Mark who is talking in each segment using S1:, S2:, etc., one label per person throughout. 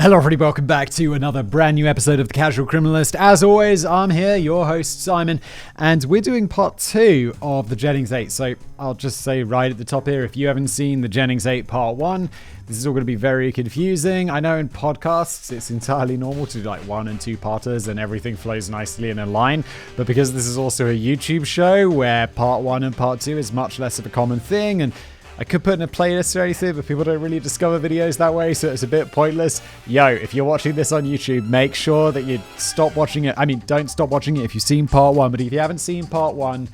S1: Hello everybody, welcome back to another brand new episode of The Casual Criminalist. As always, I'm here, your host Simon, and we're doing part 2 of the Jennings 8. So I'll just say right at the top here, if you haven't seen the Jennings 8 part 1, this is all going to be very confusing. I know in podcasts it's entirely normal to do like 1 and 2 parters and everything flows nicely in a line, but because this is also a YouTube show where part 1 and part 2 is much less of a common thing, and I could put in a playlist or anything, but people don't really discover videos that way, so it's a bit pointless. Yo, if you're watching this on YouTube, make sure that you stop watching it. I mean, don't stop watching it if you've seen part 1, but if you haven't seen part 1,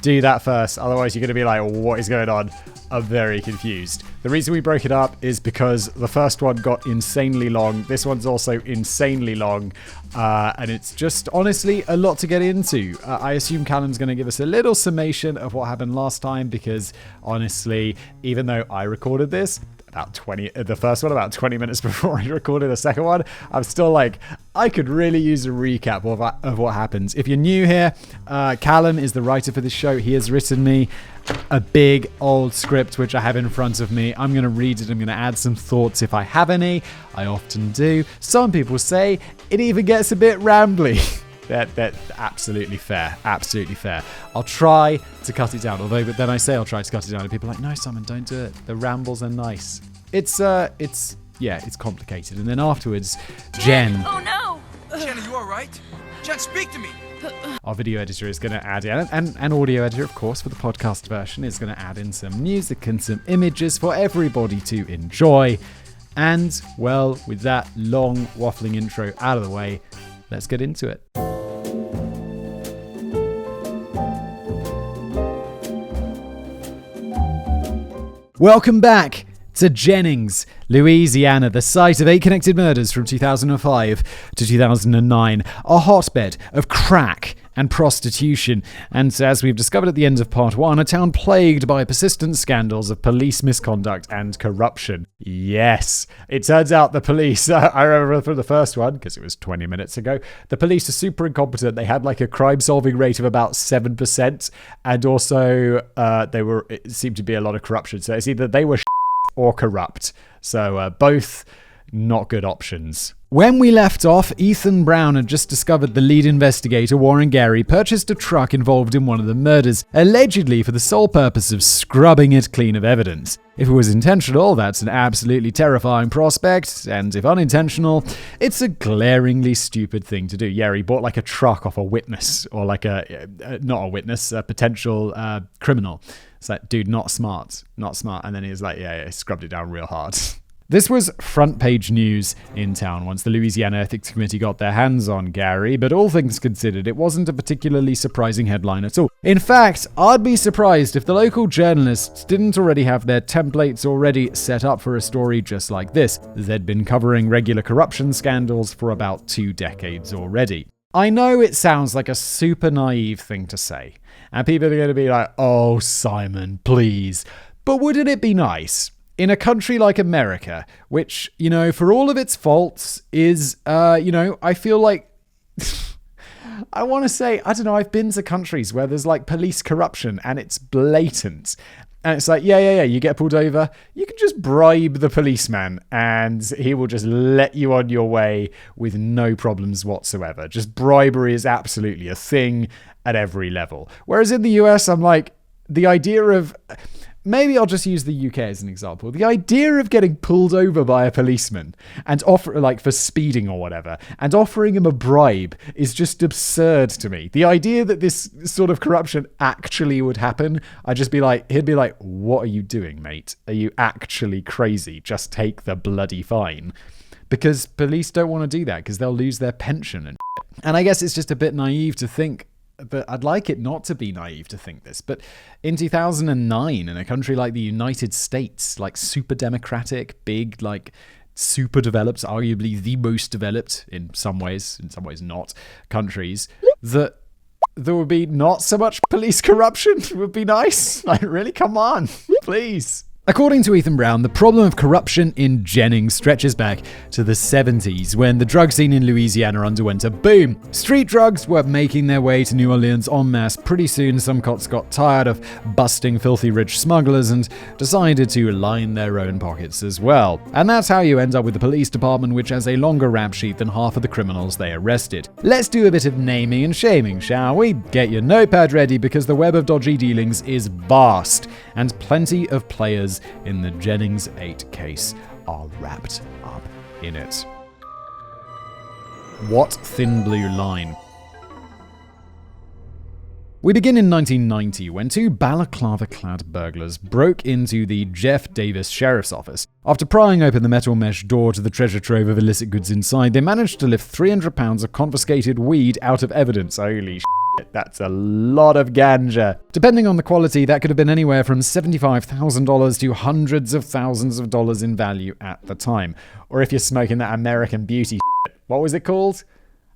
S1: do that first. Otherwise, you're going to be like, what is going on? I'm very confused. The reason we broke it up is because the first one got insanely long. This one's also insanely long. And it's just, honestly, a lot to get into. I assume Callum's going to give us a little summation of what happened last time because, honestly, even though I recorded this, the first one about 20 minutes before I recorded the second one, I'm still like, I could really use a recap of what happens. If you're new here, Callum is the writer for this show. He has written me a big old script which I have in front of me. I'm going to read it. I'm going to add some thoughts if I have any. I often do. Some people say it even gets a bit rambly. That's absolutely fair. Absolutely fair. I'll try to cut it down. But then I say I'll try to cut it down, and people are like, no, Simon, don't do it. The rambles are nice. It's complicated. And then afterwards, Jen.
S2: Oh no!
S3: Jen, are you alright? Jen, speak to me!
S1: Our video editor is going to add in, and audio editor, of course, for the podcast version, is going to add in some music and some images for everybody to enjoy. And, well, with that long waffling intro out of the way, let's get into it. Welcome back to Jennings, Louisiana, the site of 8 connected murders from 2005 to 2009, a hotbed of crack and prostitution, and as we've discovered at the end of part 1, a town plagued by persistent scandals of police misconduct and corruption. Yes, it turns out the police, I remember from the first one, because it was 20 minutes ago, the police are super incompetent. They had like a crime-solving rate of about 7%, and also it seemed to be a lot of corruption, so it's either they were or corrupt. So both not good options. When we left off, Ethan Brown had just discovered the lead investigator, Warren Geary, purchased a truck involved in one of the murders, allegedly for the sole purpose of scrubbing it clean of evidence. If it was intentional, that's an absolutely terrifying prospect, and if unintentional, it's a glaringly stupid thing to do. Geary bought like a truck off a witness, or like a potential criminal. It's like, dude, not smart. And then he was like, yeah, scrubbed it down real hard. This was front page news in town once the Louisiana Ethics Committee got their hands on Geary, but all things considered, it wasn't a particularly surprising headline at all. In fact, I'd be surprised if the local journalists didn't already have their templates already set up for a story just like this. They'd been covering regular corruption scandals for about 2 decades already. I know it sounds like a super naive thing to say, and people are going to be like, oh, Simon, please. But wouldn't it be nice? In a country like America, which, for all of its faults is, I feel like, I want to say, I don't know, I've been to countries where there's like police corruption and it's blatant. And it's like, yeah, you get pulled over, you can just bribe the policeman and he will just let you on your way with no problems whatsoever. Just bribery is absolutely a thing at every level. Whereas in the US, I'm like, the idea of... Maybe I'll just use the UK as an example. The idea of getting pulled over by a policeman and for speeding or whatever, and offering him a bribe is just absurd to me. The idea that this sort of corruption actually would happen, he'd be like, what are you doing, mate? Are you actually crazy? Just take the bloody fine. Because police don't want to do that because they'll lose their pension and shit. And I guess it's just a bit naive to think, but I'd like it not to be naive to think this. But in 2009, in a country like the United States, like super democratic, big, like super developed, arguably the most developed in some ways not, countries, that there would be not so much police corruption would be nice. Like, really? Come on, please. According to Ethan Brown, the problem of corruption in Jennings stretches back to the 70s, when the drug scene in Louisiana underwent a boom. Street drugs were making their way to New Orleans en masse. Pretty soon, some cops got tired of busting filthy rich smugglers and decided to line their own pockets as well. And that's how you end up with the police department, which has a longer rap sheet than half of the criminals they arrested. Let's do a bit of naming and shaming, shall we? Get your notepad ready, because the web of dodgy dealings is vast, and plenty of players in the Jennings 8 case are wrapped up in it. What thin blue line? We begin in 1990, when two balaclava-clad burglars broke into the Jeff Davis Sheriff's Office. After prying open the metal mesh door to the treasure trove of illicit goods inside, they managed to lift 300 pounds of confiscated weed out of evidence. Holy shit, that's a lot of ganja. Depending on the quality, that could have been anywhere from $75,000 to hundreds of thousands of dollars in value at the time. Or if you're smoking that American Beauty shit, what was it called?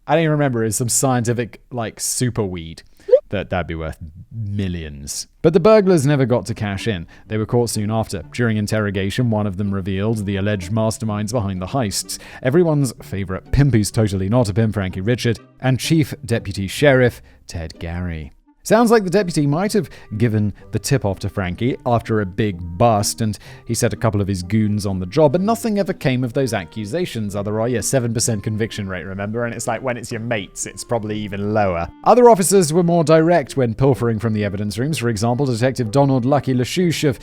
S1: I don't even remember. It's some scientific, super weed. That'd be worth millions. But the burglars never got to cash in. They were caught soon after. During interrogation, one of them revealed the alleged masterminds behind the heists. Everyone's favorite pimp who's totally not a pimp, Frankie Richard, and Chief Deputy Sheriff Ted Geary. Sounds like the deputy might have given the tip-off to Frankie after a big bust, and he set a couple of his goons on the job, but nothing ever came of those accusations. Otherwise, 7% conviction rate, remember? And it's like, when it's your mates, it's probably even lower. Other officers were more direct when pilfering from the evidence rooms. For example, Detective Donald Lucky LaChouche of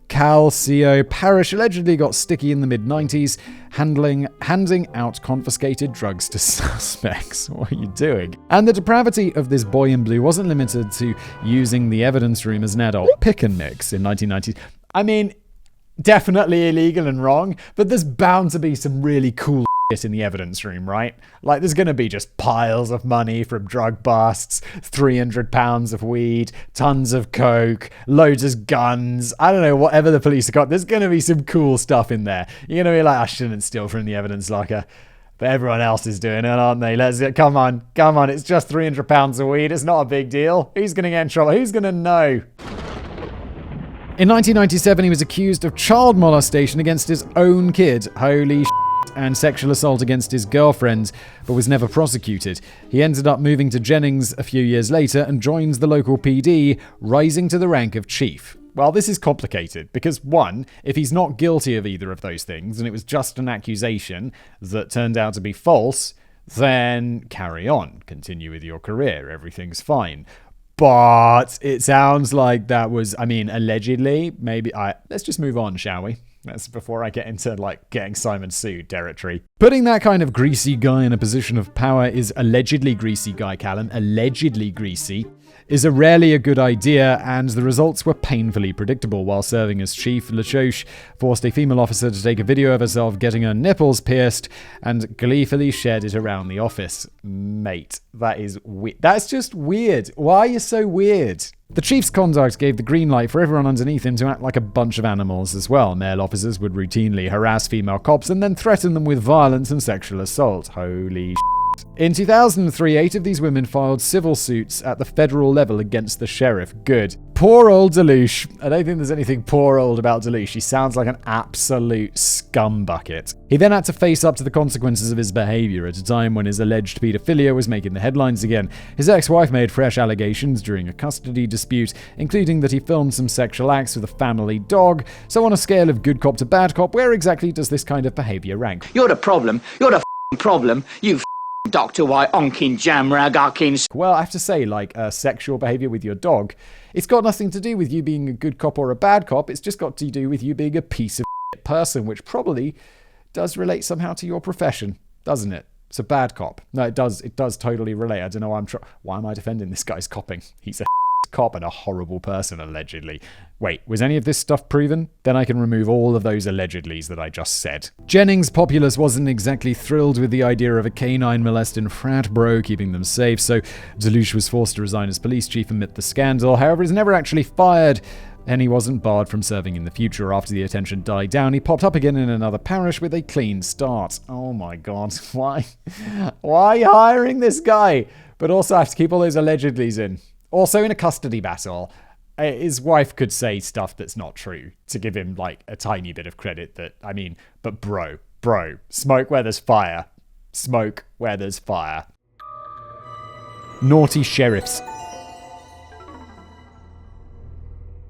S1: Calcio Parish allegedly got sticky in the mid-90s, handing out confiscated drugs to suspects. What are you doing? And the depravity of this boy in blue wasn't limited to using the evidence room as an adult pick and mix in 1990s. I mean, definitely illegal and wrong, but there's bound to be some really cool shit in the evidence room, right? Like, there's going to be just piles of money from drug busts, 300 pounds of weed, tons of coke, loads of guns. I don't know, whatever the police have got, there's going to be some cool stuff in there. You're going to be like, I shouldn't steal from the evidence locker. But everyone else is doing it, aren't they? Come on. It's just 300 pounds of weed. It's not a big deal. Who's going to get in trouble? Who's going to know? In 1997, he was accused of child molestation against his own kid. Holy shit. And sexual assault against his girlfriend, but was never prosecuted. He ended up moving to Jennings a few years later and joins the local PD, rising to the rank of chief. Well, this is complicated because, one, if he's not guilty of either of those things and it was just an accusation that turned out to be false, then carry on, continue with your career, everything's fine. But it sounds like that was, allegedly, maybe let's just move on, shall we? That's before I get into, getting Simon sued territory. Putting that kind of greasy guy in a position of power is allegedly greasy guy, Callum, allegedly greasy, is rarely a good idea, and the results were painfully predictable. While serving as chief, LaChouche forced a female officer to take a video of herself getting her nipples pierced and gleefully shared it around the office. Mate, that is weird. That's just weird. Why are you so weird? The chief's conduct gave the green light for everyone underneath him to act like a bunch of animals as well. Male officers would routinely harass female cops and then threaten them with violence and sexual assault. Holy shit. In 2003, 8 of these women filed civil suits at the federal level against the sheriff. Good. Poor old Delouche. I don't think there's anything poor old about Delouche. He sounds like an absolute scumbucket. He then had to face up to the consequences of his behavior at a time when his alleged pedophilia was making the headlines again. His ex-wife made fresh allegations during a custody dispute, including that he filmed some sexual acts with a family dog. So on a scale of good cop to bad cop, where exactly does this kind of behavior rank?
S2: You're the problem. You're the problem. You Dr. White onkin jamrag onkins.
S1: Well, I have to say, sexual behavior with your dog, it's got nothing to do with you being a good cop or a bad cop. It's just got to do with you being a piece of person, which probably does relate somehow to your profession, doesn't it? It's a bad cop. No, it does totally relate. I don't know why am I defending this guy's copping? He's a cop and a horrible person, allegedly. Wait, was any of this stuff proven? Then I can remove all of those allegedlys that I just said. Jennings' populace wasn't exactly thrilled with the idea of a canine molesting frat bro keeping them safe, so Delouche was forced to resign as police chief amid the scandal. However, he's never actually fired, and he wasn't barred from serving in the future. After the attention died down, he popped up again in another parish with a clean start. Oh my god, why are you hiring this guy? But also I have to keep all those allegedlys in. Also in a custody battle, his wife could say stuff that's not true to give him like a tiny bit of credit but bro, smoke where there's fire. Smoke where there's fire. Naughty sheriffs.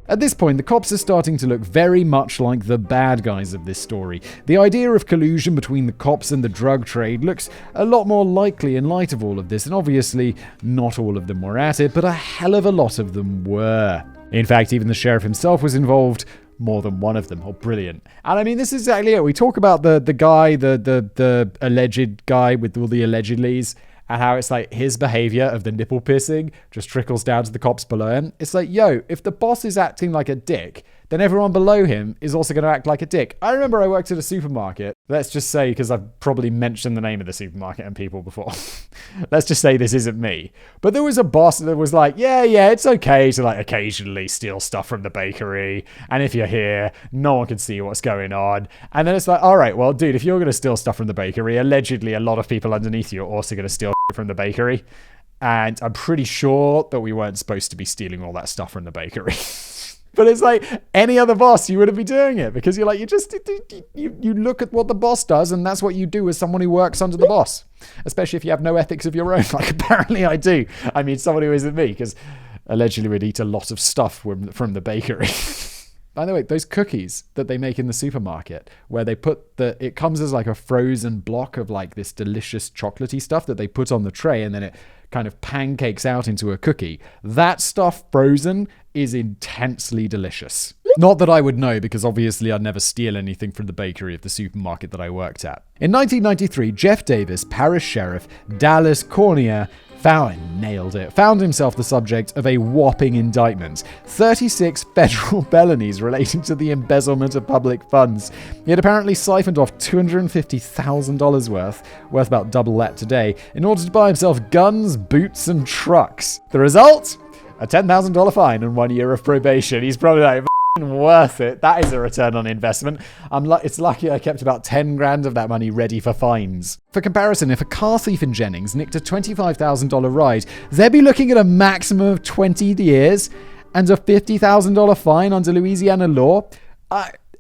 S1: At this point, the cops are starting to look very much like the bad guys of this story. The idea of collusion between the cops and the drug trade looks a lot more likely in light of all of this, and obviously not all of them were at it, but a hell of a lot of them were. In fact, even the sheriff himself was involved. More than one of them. Oh, brilliant. And I mean, this is exactly it. We talk about the guy, the alleged guy with all the allegedlys, and how it's like his behavior of the nipple piercing just trickles down to the cops below him. It's like, yo, if the boss is acting like a dick, then everyone below him is also going to act like a dick. I remember I worked at a supermarket. Let's just say, because I've probably mentioned the name of the supermarket and people before. Let's just say this isn't me. But there was a boss that was like, yeah, it's okay to like occasionally steal stuff from the bakery. And if you're here, no one can see what's going on. And then it's like, all right, well, dude, if you're going to steal stuff from the bakery, allegedly a lot of people underneath you are also going to steal from the bakery. And I'm pretty sure that we weren't supposed to be stealing all that stuff from the bakery. But it's like any other boss, you wouldn't be doing it because you're like, you look at what the boss does and that's what you do as someone who works under the boss, especially if you have no ethics of your own, like apparently I do. I mean, someone who isn't me, because allegedly would eat a lot of stuff from the bakery. By the way, those cookies that they make in the supermarket, where they put it comes as like a frozen block of like this delicious chocolatey stuff that they put on the tray and then it kind of pancakes out into a cookie. That stuff frozen is intensely delicious. Not that I would know, because obviously I'd never steal anything from the bakery of the supermarket that I worked at. In 1993, Jeff Davis, parish sheriff, Dallas Cornier, found himself the subject of a whopping indictment. 36 federal felonies relating to the embezzlement of public funds. He had apparently siphoned off $250,000 worth about double that today, in order to buy himself guns, boots, and trucks. The result? A $10,000 fine and 1 year of probation. He's probably like, worth it. That is a return on investment. It's lucky I kept about 10 grand of that money ready for fines. For comparison, if a car thief in Jennings nicked a $25,000 ride, they'd be looking at a maximum of 20 years and a $50,000 fine under Louisiana law.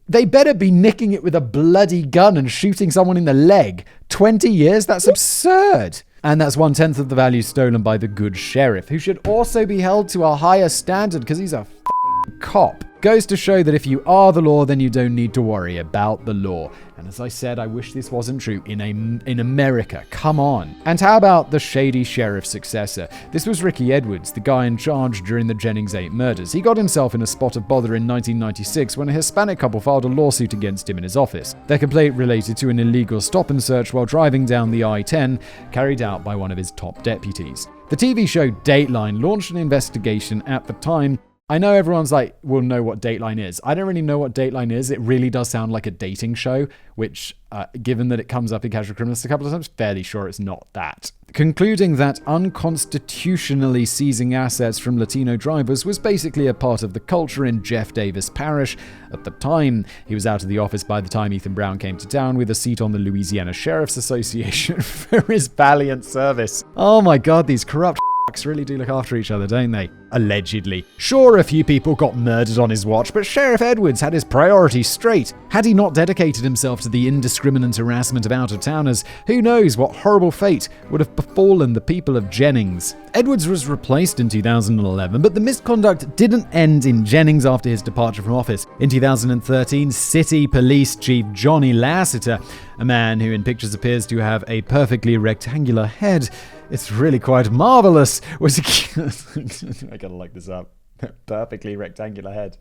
S1: They better be nicking it with a bloody gun and shooting someone in the leg. 20 years? That's absurd. And that's 1/10 of the value stolen by the good sheriff, who should also be held to a higher standard because he's a cop. Goes to show that if you are the law, then you don't need to worry about the law. And as I said, I wish this wasn't true in America. Come on. And how about the shady sheriff's successor? This was Ricky Edwards, the guy in charge during the Jennings 8 murders. He got himself in a spot of bother in 1996 when a Hispanic couple filed a lawsuit against him in his office. Their complaint related to an illegal stop and search while driving down the I-10, carried out by one of his top deputies. The TV show Dateline launched an investigation at the time. I know everyone's like, will know what Dateline is. I don't really know what Dateline is. It really does sound like a dating show, which, given that it comes up in Casual Criminals a couple of times, fairly sure it's not that. Concluding that unconstitutionally seizing assets from Latino drivers was basically a part of the culture in Jeff Davis Parish at the time. He was out of the office by the time Ethan Brown came to town, with a seat on the Louisiana Sheriff's Association for his valiant service. Oh my god, these corrupt really do look after each other, don't they? Allegedly. Sure, a few people got murdered on his watch, but Sheriff Edwards had his priorities straight. Had he not dedicated himself to the indiscriminate harassment of out-of-towners, who knows what horrible fate would have befallen the people of Jennings. Edwards was replaced in 2011, but the misconduct didn't end in Jennings after his departure from office. In 2013, City Police Chief Johnny Lassiter, a man who in pictures appears to have a perfectly rectangular head, it's really quite marvelous, was I gotta look this up. Perfectly rectangular head.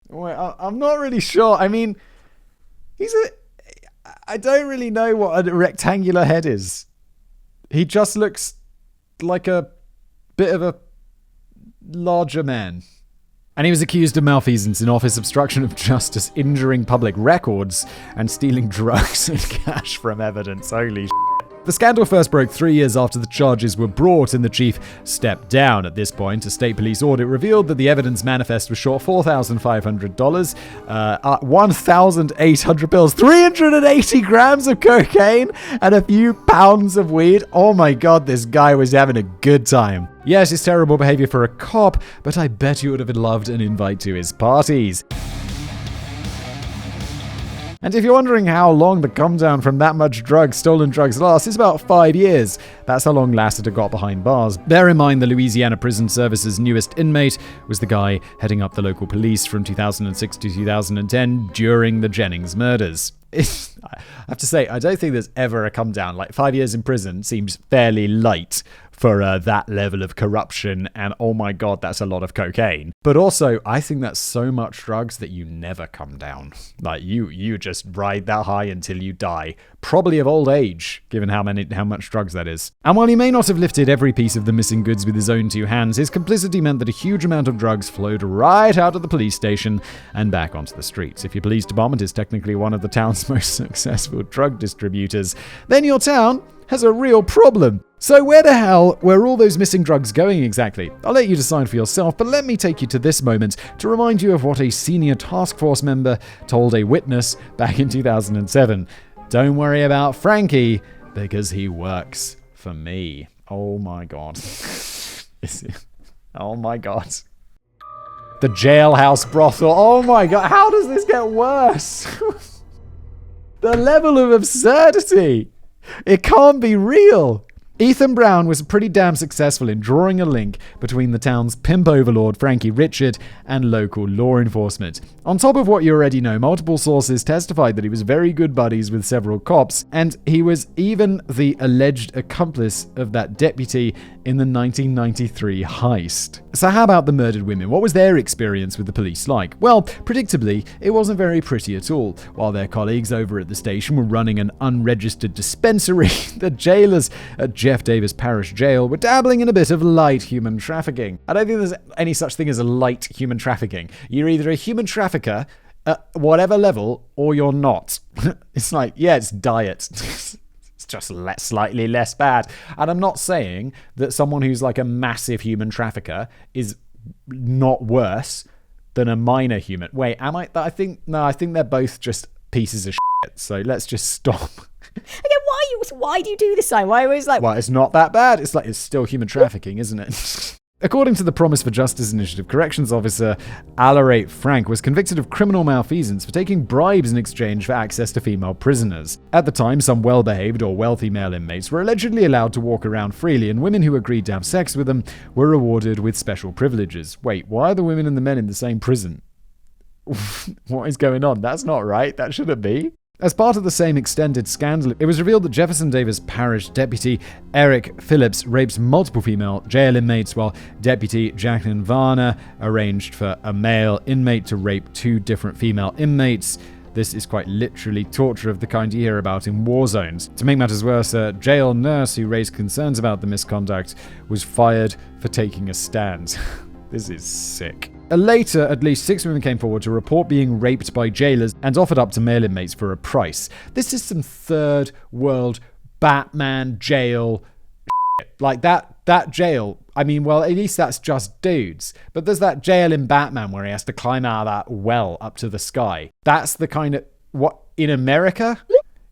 S1: Well, I'm not really sure. I mean, I don't really know what a rectangular head is. He just looks like a bit of a larger man. And he was accused of malfeasance in office, obstruction of justice, injuring public records, and stealing drugs and cash from evidence. Holy shit. The scandal first broke 3 years after the charges were brought and the chief stepped down. At this point, a state police audit revealed that the evidence manifest was short $4,500, 1,800 pills, 380 grams of cocaine, and a few pounds of weed. Oh my god, this guy was having a good time. Yes, it's terrible behavior for a cop, but I bet you would have loved an invite to his parties. And if you're wondering how long the come down from that much stolen drugs lasts, it's about 5 years. That's how long Lasseter got behind bars. Bear in mind the Louisiana Prison Service's newest inmate was the guy heading up the local police from 2006 to 2010 during the Jennings murders. I have to say, I don't think there's ever a come down. Like 5 years in prison seems fairly light for that level of corruption, and oh my god, that's a lot of cocaine. But also, I think that's so much drugs that you never come down. Like you just ride that high until you die, probably of old age, given how much drugs that is. And while he may not have lifted every piece of the missing goods with his own 2 hands, his complicity meant that a huge amount of drugs flowed right out of the police station and back onto the streets. If your police department is technically one of the town's most successful drug distributors, then your town has a real problem. So where the hell were all those missing drugs going exactly? I'll let you decide for yourself, but let me take you to this moment to remind you of what a senior task force member told a witness back in 2007. Don't worry about Frankie, because he works for me. Oh my god. Oh my god. The Jailhouse brothel. Oh my god, how does this get worse? The level of absurdity. It can't be real. Ethan Brown was pretty damn successful in drawing a link between the town's pimp overlord Frankie Richard and local law enforcement. On top of what you already know, multiple sources testified that he was very good buddies with several cops, and he was even the alleged accomplice of that deputy in the 1993 heist. So how about the murdered women? What was their experience with the police like? Well, predictably, it wasn't very pretty at all. While their colleagues over at the station were running an unregistered dispensary, the jailers at Jeff Davis Parish Jail were dabbling in a bit of light human trafficking. I don't think there's any such thing as a light human trafficking. You're either a human trafficker at whatever level, or you're not. It's like, yeah, it's diet. It's just slightly less bad. And I'm not saying that someone who's like a massive human trafficker is not worse than a minor human. Wait, am I? I think they're both just pieces of shit. So let's just stop.
S4: Again, why do you do this, Simon? Why always like...
S1: Well, it's not that bad. It's like, it's still human trafficking, isn't it? According to the Promise for Justice Initiative, corrections officer Alarate Frank was convicted of criminal malfeasance for taking bribes in exchange for access to female prisoners. At the time, some well-behaved or wealthy male inmates were allegedly allowed to walk around freely, and women who agreed to have sex with them were rewarded with special privileges. Wait, why are the women and the men in the same prison? What is going on? That's not right. That shouldn't be. As part of the same extended scandal, it was revealed that Jefferson Davis Parish Deputy Eric Phillips raped multiple female jail inmates, while Deputy Jacqueline Varner arranged for a male inmate to rape 2 different female inmates. This is quite literally torture of the kind you hear about in war zones. To make matters worse, a jail nurse who raised concerns about the misconduct was fired for taking a stand. This is sick. Later, at least 6 women came forward to report being raped by jailers and offered up to male inmates for a price. This is some third world Batman jail shit. Like that jail. I mean, well, at least that's just dudes. But there's that jail in Batman where he has to climb out of that well up to the sky. That's the kind of... What? In America?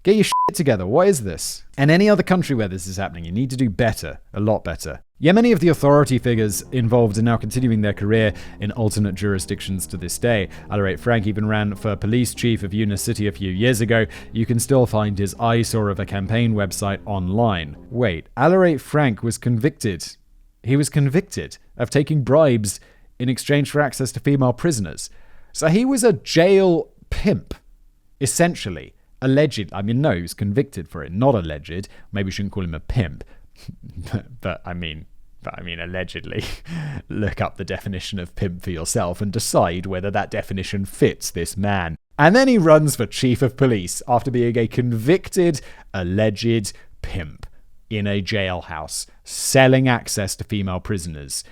S1: Get your shit together. What is this? And any other country where this is happening, you need to do better. A lot better. Yeah, many of the authority figures involved are now continuing their career in alternate jurisdictions to this day. Alarate Frank even ran for police chief of Eunice City a few years ago. You can still find his eyesore of a campaign website online. Wait, Alarate Frank was convicted. He was convicted of taking bribes in exchange for access to female prisoners. So he was a jail pimp, essentially. Alleged. I mean, no, he was convicted for it, not alleged. Maybe we shouldn't call him a pimp. But I mean, allegedly. Look up the definition of pimp for yourself and decide whether that definition fits this man. And then he runs for chief of police after being a convicted, alleged pimp in a jailhouse, selling access to female prisoners.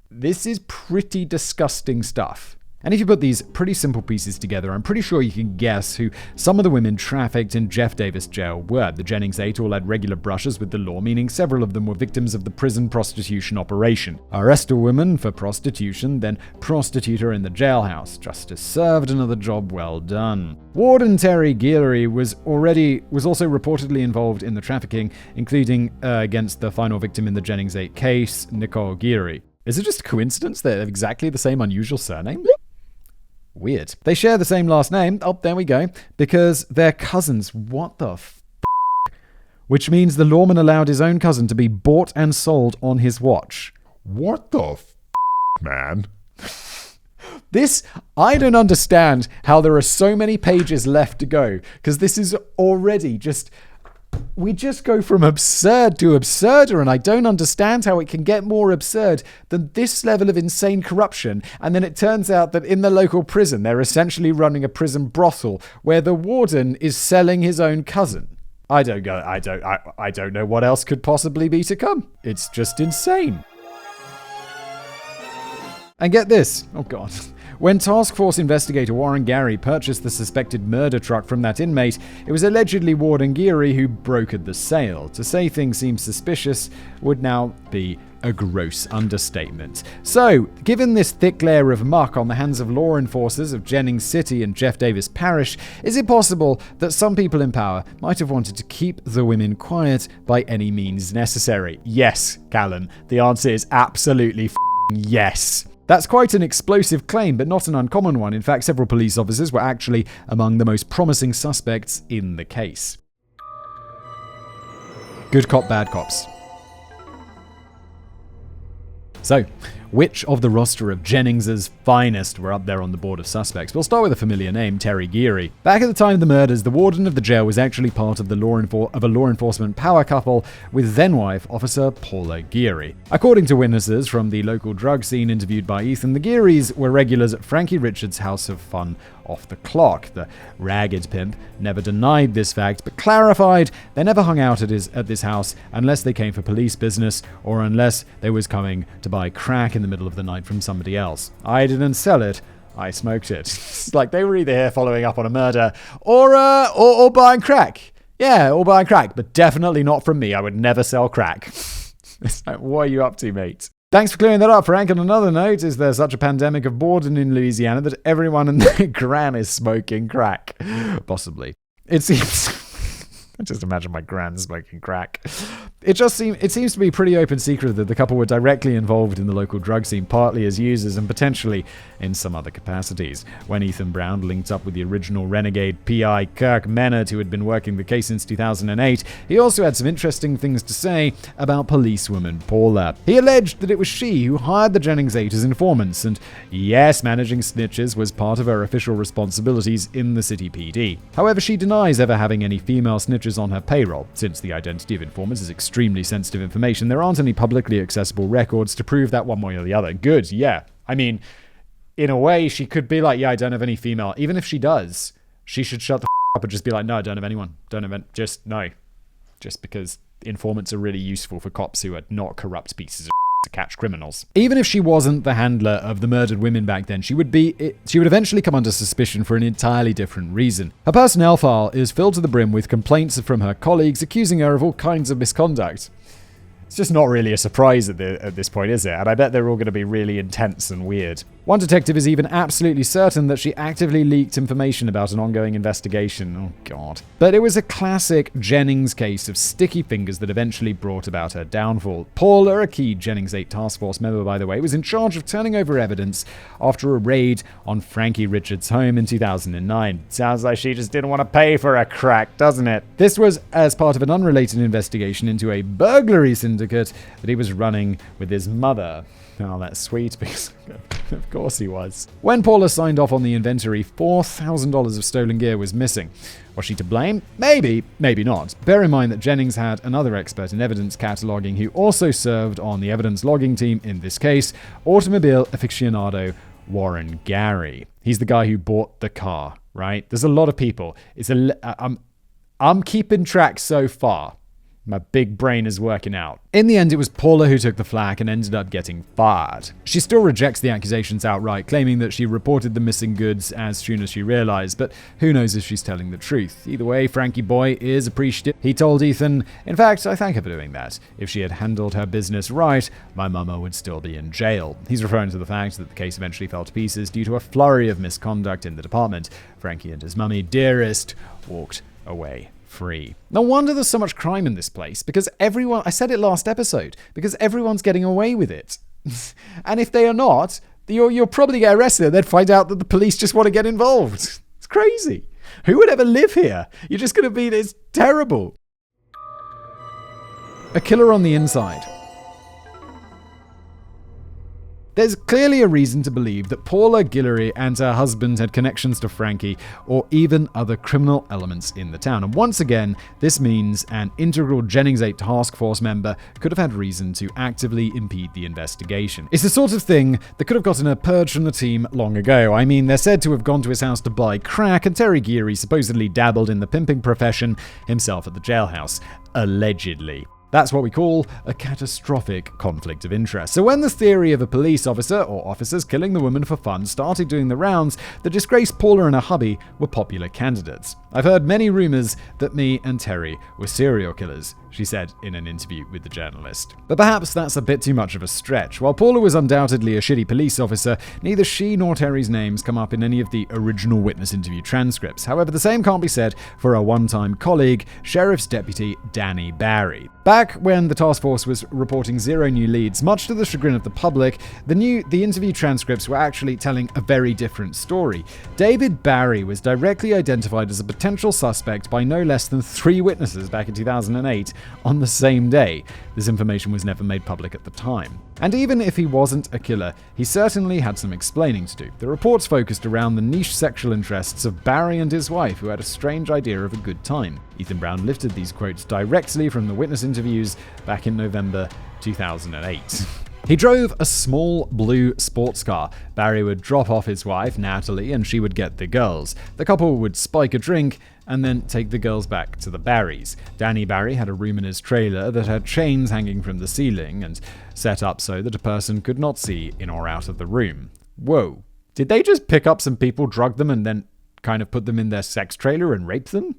S1: This is pretty disgusting stuff. And if you put these pretty simple pieces together, I'm pretty sure you can guess who some of the women trafficked in Jeff Davis jail were. The Jennings 8 all had regular brushes with the law, meaning several of them were victims of the prison prostitution operation. Arrest a woman for prostitution, then prostitute her in the jailhouse. Justice served, another job well done. Warden Terry Geary was also reportedly involved in the trafficking, including against the final victim in the Jennings 8 case, Nicole Geary. Is it just a coincidence they have exactly the same unusual surname? Weird. They share the same last name. Oh, there we go. Because they're cousins. What the Which means the lawman allowed his own cousin to be bought and sold on his watch.
S5: What the man?
S1: This, I don't understand how there are so many pages left to go. Because this is already just... We just go from absurd to absurder, and I don't understand how it can get more absurd than this level of insane corruption. And then it turns out that in the local prison, they're essentially running a prison brothel where the warden is selling his own cousin. I don't know what else could possibly be to come. It's just insane. And get this. Oh, God. When Task Force investigator Warren Geary purchased the suspected murder truck from that inmate, it was allegedly Warden Geary who brokered the sale. To say things seem suspicious would now be a gross understatement. So, given this thick layer of muck on the hands of law enforcers of Jennings City and Jeff Davis Parish, is it possible that some people in power might have wanted to keep the women quiet by any means necessary? Yes, Callan. The answer is absolutely yes. That's quite an explosive claim, but not an uncommon one. In fact, several police officers were actually among the most promising suspects in the case. Good cop, bad cops. So, which of the roster of Jennings's finest were up there on the board of suspects? We'll start with a familiar name, Terry Geary. Back at the time of the murders, the warden of the jail was actually part of a law enforcement power couple with then-wife Officer Paula Geary. According to witnesses from the local drug scene interviewed by Ethan, the Gearys were regulars at Frankie Richards' House of Fun off the clock. The ragged pimp never denied this fact, but clarified they never hung out at this house unless they came for police business or unless they was coming to buy crack in the middle of the night from somebody else. I didn't sell it. I smoked it. It's like they were either here following up on a murder or buying crack. Yeah, or buying crack, but definitely not from me. I would never sell crack. It's like, what are you up to, mate? Thanks for clearing that up, Frank. On another note, is there such a pandemic of boredom in Louisiana that everyone and their gran is smoking crack? Possibly. It seems... I just imagine my gran smoking crack. It seems to be pretty open secret that the couple were directly involved in the local drug scene, partly as users and potentially in some other capacities. When Ethan Brown linked up with the original renegade PI Kirk Menard, who had been working the case since 2008, he also had some interesting things to say about policewoman Paula. He alleged that it was she who hired the Jennings 8 as informants, and yes, managing snitches was part of her official responsibilities in the city PD. However, she denies ever having any female snitches on her payroll. Since the identity of informants is extremely sensitive information, there aren't any publicly accessible records to prove that one way or the other. Good, yeah. I mean, in a way, she could be like, yeah, I don't have any female. Even if she does, she should shut the up and just be like, no, I don't have anyone. No. Just because informants are really useful for cops who are not corrupt pieces of to catch criminals. Even if she wasn't the handler of the murdered women back then, she would eventually come under suspicion for an entirely different reason. Her personnel file is filled to the brim with complaints from her colleagues accusing her of all kinds of misconduct. It's just not really a surprise at this point, is it? And I bet they're all going to be really intense and weird. One detective is even absolutely certain that she actively leaked information about an ongoing investigation. Oh, God. But it was a classic Jennings case of sticky fingers that eventually brought about her downfall. Paula, a key Jennings 8 task force member, by the way, was in charge of turning over evidence after a raid on Frankie Richards' home in 2009. Sounds like she just didn't want to pay for a crack, doesn't it? This was as part of an unrelated investigation into a burglary syndicate that he was running with his mother. Oh, that's sweet, because of course he was. When Paula signed off on the inventory, $4,000 of stolen gear was missing. Was she to blame? Maybe, maybe not. Bear in mind that Jennings had another expert in evidence cataloging who also served on the evidence logging team in this case, automobile aficionado Warren Geary. He's the guy who bought the car, right? There's a lot of people. I'm keeping track so far. My big brain is working out. In the end, it was Paula who took the flak and ended up getting fired. She still rejects the accusations outright, claiming that she reported the missing goods as soon as she realized, but who knows if she's telling the truth. Either way, Frankie Boy is appreciative. He told Ethan, "In fact, I thank her for doing that. If she had handled her business right, my mama would still be in jail." He's referring to the fact that the case eventually fell to pieces due to a flurry of misconduct in the department. Frankie and his mummy, Dearest, walked away free. No wonder there's so much crime in this place, because everyone, I said it last episode, because everyone's getting away with it. And if they are not, you'll probably get arrested and then find out that the police just want to get involved. It's crazy. Who would ever live here? You're just going to be, it's terrible. A killer on the inside. There's clearly a reason to believe that Paula Geary and her husband had connections to Frankie or even other criminal elements in the town. And once again, this means an integral Jennings 8 task force member could have had reason to actively impede the investigation. It's the sort of thing that could have gotten her purged from the team long ago. I mean, they're said to have gone to his house to buy crack, and Terry Geary supposedly dabbled in the pimping profession himself at the jailhouse. Allegedly. That's what we call a catastrophic conflict of interest. So when the theory of a police officer or officers killing the woman for fun started doing the rounds, the disgraced Paula and her hubby were popular candidates. "I've heard many rumors that me and Terry were serial killers," she said in an interview with the journalist. But perhaps that's a bit too much of a stretch. While Paula was undoubtedly a shitty police officer, neither she nor Terry's names come up in any of the original witness interview transcripts. However, the same can't be said for a one-time colleague, Sheriff's Deputy Danny Barry. Back when the task force was reporting 0 new leads, much to the chagrin of the public, the interview transcripts were actually telling a very different story. David Barry was directly identified as a potential suspect by no less than 3 witnesses back in 2008 on the same day. This information was never made public at the time. And even if he wasn't a killer, he certainly had some explaining to do. The reports focused around the niche sexual interests of Barry and his wife, who had a strange idea of a good time. Ethan Brown lifted these quotes directly from the witness interviews back in November 2008. He drove a small blue sports car. Barry would drop off his wife, Natalie, and she would get the girls. The couple would spike a drink and then take the girls back to the Barrys. Danny Barry had a room in his trailer that had chains hanging from the ceiling and set up so that a person could not see in or out of the room. Whoa. Did they just pick up some people, drug them, and then kind of put them in their sex trailer and rape them?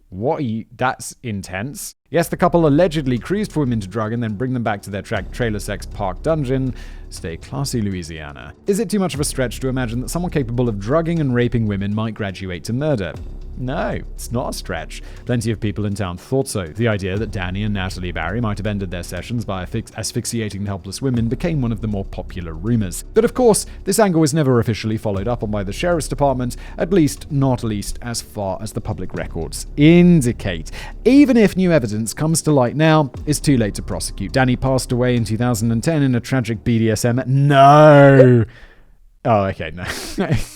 S1: That's intense. Yes, the couple allegedly cruised for women to drug and then bring them back to their trailer sex park dungeon. Stay classy, Louisiana. Is it too much of a stretch to imagine that someone capable of drugging and raping women might graduate to murder? No, it's not a stretch. Plenty of people in town thought so. The idea that Danny and Natalie Barry might have ended their sessions by asphyxiating helpless women became one of the more popular rumors. But of course, this angle was never officially followed up on by the Sheriff's Department, at least as far as the public records indicate. Even if new evidence comes to light now, it's too late to prosecute. Danny passed away in 2010 in a tragic BDSM. No! Oh, okay, no.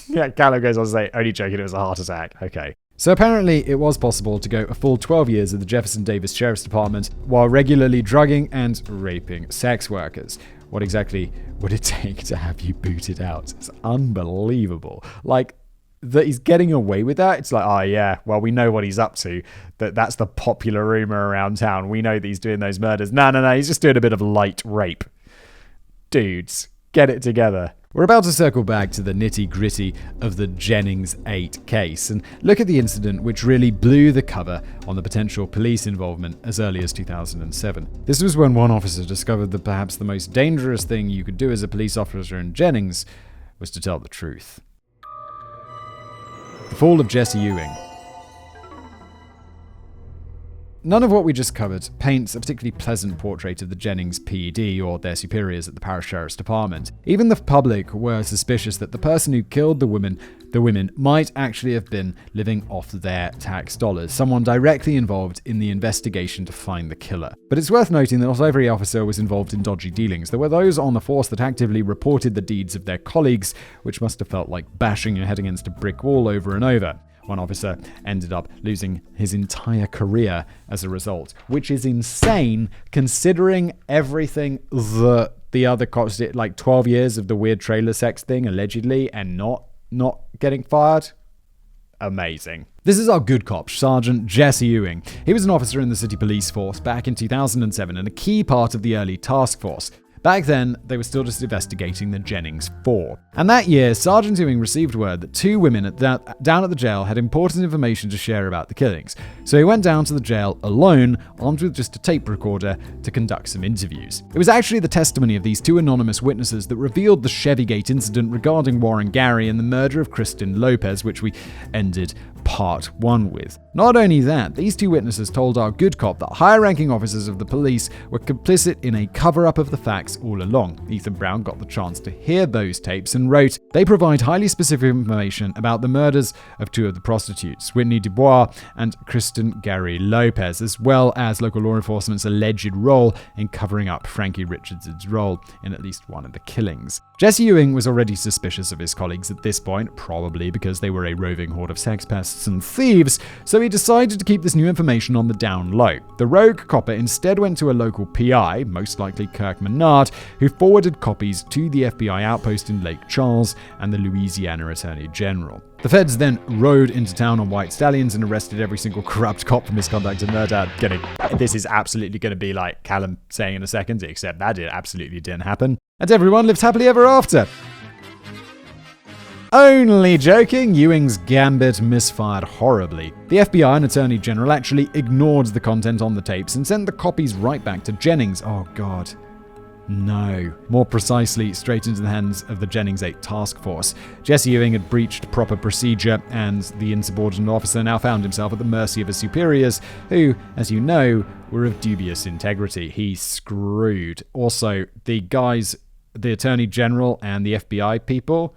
S1: Yeah, Callum goes on to say, only joking, it was a heart attack. Okay. So apparently it was possible to go a full 12 years at the Jefferson Davis Sheriff's Department while regularly drugging and raping sex workers. What exactly would it take to have you booted out? It's unbelievable. Like, that he's getting away with that. It's like, oh yeah, well, we know what he's up to. That's the popular rumor around town. We know that he's doing those murders. No, he's just doing a bit of light rape. Dudes, get it together. We're about to circle back to the nitty-gritty of the Jennings 8 case and look at the incident which really blew the cover on the potential police involvement as early as 2007. This was when one officer discovered that perhaps the most dangerous thing you could do as a police officer in Jennings was to tell the truth. The fall of Jesse Ewing. None of what we just covered paints a particularly pleasant portrait of the Jennings PD or their superiors at the Parish Sheriff's Department. Even the public were suspicious that the person who killed the women might actually have been living off their tax dollars, someone directly involved in the investigation to find the killer. But it's worth noting that not every officer was involved in dodgy dealings. There were those on the force that actively reported the deeds of their colleagues, which must have felt like bashing your head against a brick wall over and over. One officer ended up losing his entire career as a result, which is insane considering everything that the other cops did, like 12 years of the weird trailer sex thing, allegedly, and not getting fired. amazing. This is our good cop, Sergeant Jesse Ewing. He was an officer in the city police force back in 2007 and a key part of the early task force. Back then, they were still just investigating the Jennings 4. And that year, Sergeant Ewing received word that 2 women down at the jail had important information to share about the killings. So he went down to the jail alone, armed with just a tape recorder, to conduct some interviews. It was actually the testimony of these 2 anonymous witnesses that revealed the Chevygate incident regarding Warren Geary and the murder of Kristen Lopez, which we ended part 1 with. Not only that, these 2 witnesses told our good cop that higher-ranking officers of the police were complicit in a cover-up of the facts all along. Ethan Brown got the chance to hear those tapes and wrote, "They provide highly specific information about the murders of 2 of the prostitutes, Whitney Dubois and Kristen Gary Lopez, as well as local law enforcement's alleged role in covering up Frankie Richards' role in at least one of the killings." Jesse Ewing was already suspicious of his colleagues at this point, probably because they were a roving horde of sex pests and thieves, so he decided to keep this new information on the down low. The rogue copper instead went to a local PI, most likely Kirk Menard, who forwarded copies to the FBI outpost in Lake Charles and the Louisiana Attorney General. The feds then rode into town on white stallions and arrested every single corrupt cop for misconduct and murder. This is absolutely going to be like Callum saying in a second, except that it absolutely didn't happen. And everyone lived happily ever after. Only joking, Ewing's gambit misfired horribly. The FBI and Attorney General actually ignored the content on the tapes and sent the copies right back to Jennings. Oh god. No. More precisely, straight into the hands of the Jennings 8 task force. Jesse Ewing had breached proper procedure, and the insubordinate officer now found himself at the mercy of his superiors, who, as you know, were of dubious integrity. He's screwed. Also, the guys, the Attorney General and the FBI people,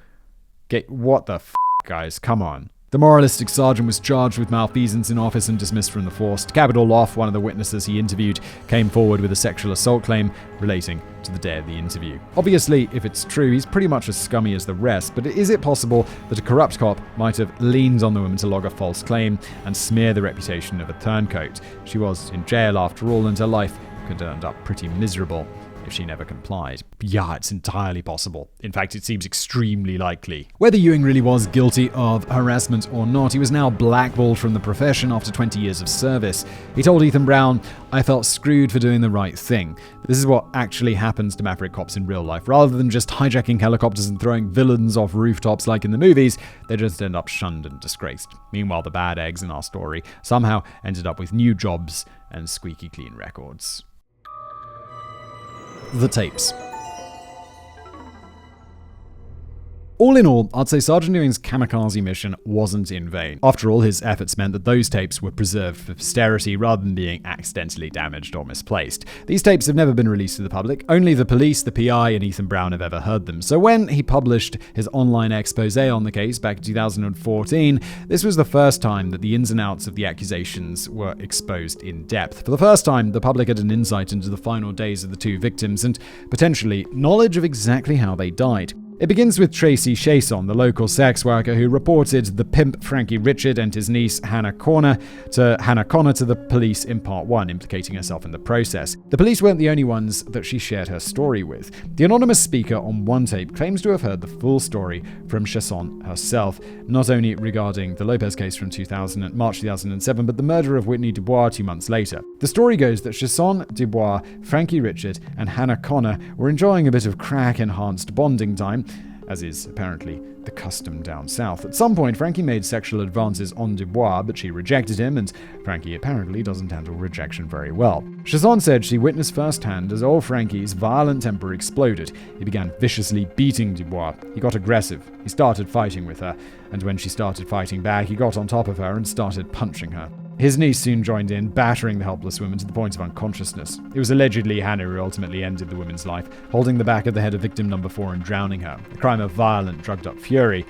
S1: what the guys? Come on. The moralistic sergeant was charged with malfeasance in office and dismissed from the force. To cap it all off, one of the witnesses he interviewed came forward with a sexual assault claim relating to the day of the interview. Obviously, if it's true, he's pretty much as scummy as the rest, but is it possible that a corrupt cop might have leaned on the woman to log a false claim and smear the reputation of a turncoat? She was in jail after all, and her life could end up pretty miserable if she never complied. Yeah, it's entirely possible. In fact, it seems extremely likely. Whether Ewing really was guilty of harassment or not, he was now blackballed from the profession after 20 years of service. He told Ethan Brown, "I felt screwed for doing the right thing." This is what actually happens to maverick cops in real life. Rather than just hijacking helicopters and throwing villains off rooftops like in the movies, they just end up shunned and disgraced. Meanwhile, the bad eggs in our story somehow ended up with new jobs and squeaky clean records. The tapes. All in all, I'd say Sergeant Ewing's kamikaze mission wasn't in vain. After all, his efforts meant that those tapes were preserved for posterity rather than being accidentally damaged or misplaced. These tapes have never been released to the public. Only the police, the PI, and Ethan Brown have ever heard them. So when he published his online expose on the case back in 2014, this was the first time that the ins and outs of the accusations were exposed in depth. For the first time, the public had an insight into the final days of the 2 victims and potentially knowledge of exactly how they died. It begins with Tracy Chason, the local sex worker who reported the pimp Frankie Richard and his niece Hannah Connor to the police in part 1, implicating herself in the process. The police weren't the only ones that she shared her story with. The anonymous speaker on one tape claims to have heard the full story from Chason herself, not only regarding the Lopez case from March 2007, but the murder of Whitney Dubois 2 months later. The story goes that Chason, Dubois, Frankie Richard, and Hannah Connor were enjoying a bit of crack-enhanced bonding time, as is apparently the custom down south. At some point, Frankie made sexual advances on Dubois, but she rejected him, and Frankie apparently doesn't handle rejection very well. Chason said she witnessed firsthand as old Frankie's violent temper exploded. He began viciously beating Dubois. He got aggressive. He started fighting with her, and when she started fighting back, he got on top of her and started punching her. His niece soon joined in, battering the helpless woman to the point of unconsciousness. It was allegedly Hannah who ultimately ended the woman's life, holding the back of the head of victim number 4 and drowning her. A crime of violent, drugged-up fury.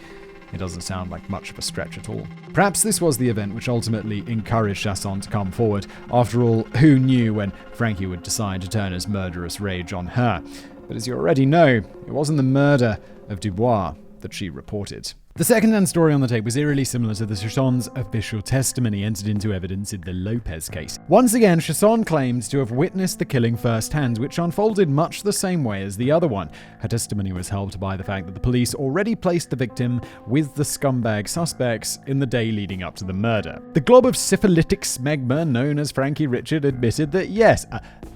S1: It doesn't sound like much of a stretch at all. Perhaps this was the event which ultimately encouraged Chason to come forward. After all, who knew when Frankie would decide to turn his murderous rage on her? But as you already know, it wasn't the murder of Dubois that she reported. The second-hand story on the tape was eerily similar to the Chason's official testimony entered into evidence in the Lopez case. Once again, Chason claimed to have witnessed the killing firsthand, which unfolded much the same way as the other one. Her testimony was helped by the fact that the police already placed the victim with the scumbag suspects in the day leading up to the murder. The glob of syphilitic smegma known as Frankie Richard admitted that yes,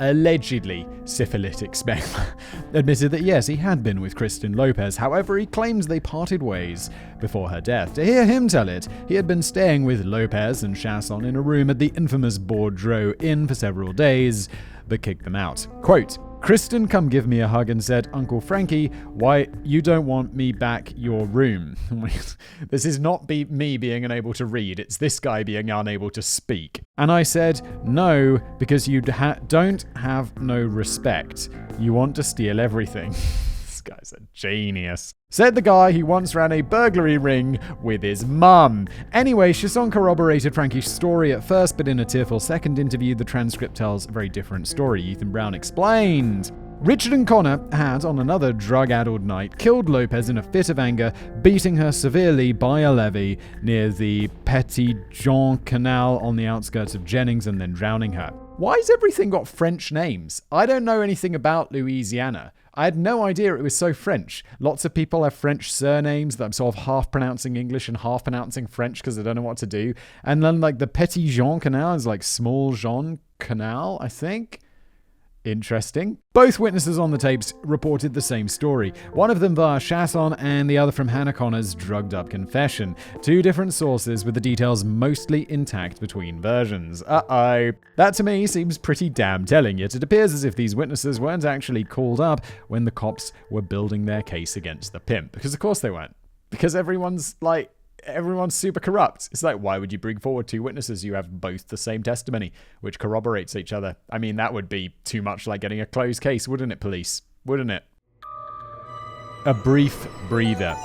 S1: allegedly syphilitic smegma, admitted that yes, he had been with Kristen Lopez. However, he claims they parted ways before her death. To hear him tell it, he had been staying with Lopez and Chasson in a room at the infamous Bordeaux Inn for several days, but kicked them out. Quote, Kristen come give me a hug and said, Uncle Frankie, why you don't want me back your room? This is not me being unable to read, it's this guy being unable to speak. And I said, no, because you don't have no respect. You want to steal everything. This guy's a genius. Said the guy who once ran a burglary ring with his mum. Anyway, Chasson corroborated Frankie's story at first, but in a tearful second interview, the transcript tells a very different story. Ethan Brown explained. Richard and Connor had, on another drug-addled night, killed Lopez in a fit of anger, beating her severely by a levee near the Petit Jean Canal on the outskirts of Jennings and then drowning her. Why's everything got French names? I don't know anything about Louisiana. I had no idea it was so French. Lots of people have French surnames that I'm sort of half pronouncing English and half pronouncing French because I don't know what to do. And then like the Petit Jean Canal is like Small Jean Canal, I think. Interesting. Both witnesses on the tapes reported the same story. One of them via Chasson and the other from Hannah Connor's drugged-up confession. Two different sources with the details mostly intact between versions. Uh-oh. That to me seems pretty damn telling, yet it appears as if these witnesses weren't actually called up when the cops were building their case against the pimp. Because of course they weren't. Because everyone's super corrupt. It's like, why would you bring forward two witnesses? You have both the same testimony, which corroborates each other. I mean, that would be too much like getting a closed case, wouldn't it, police? Wouldn't it? A brief breather.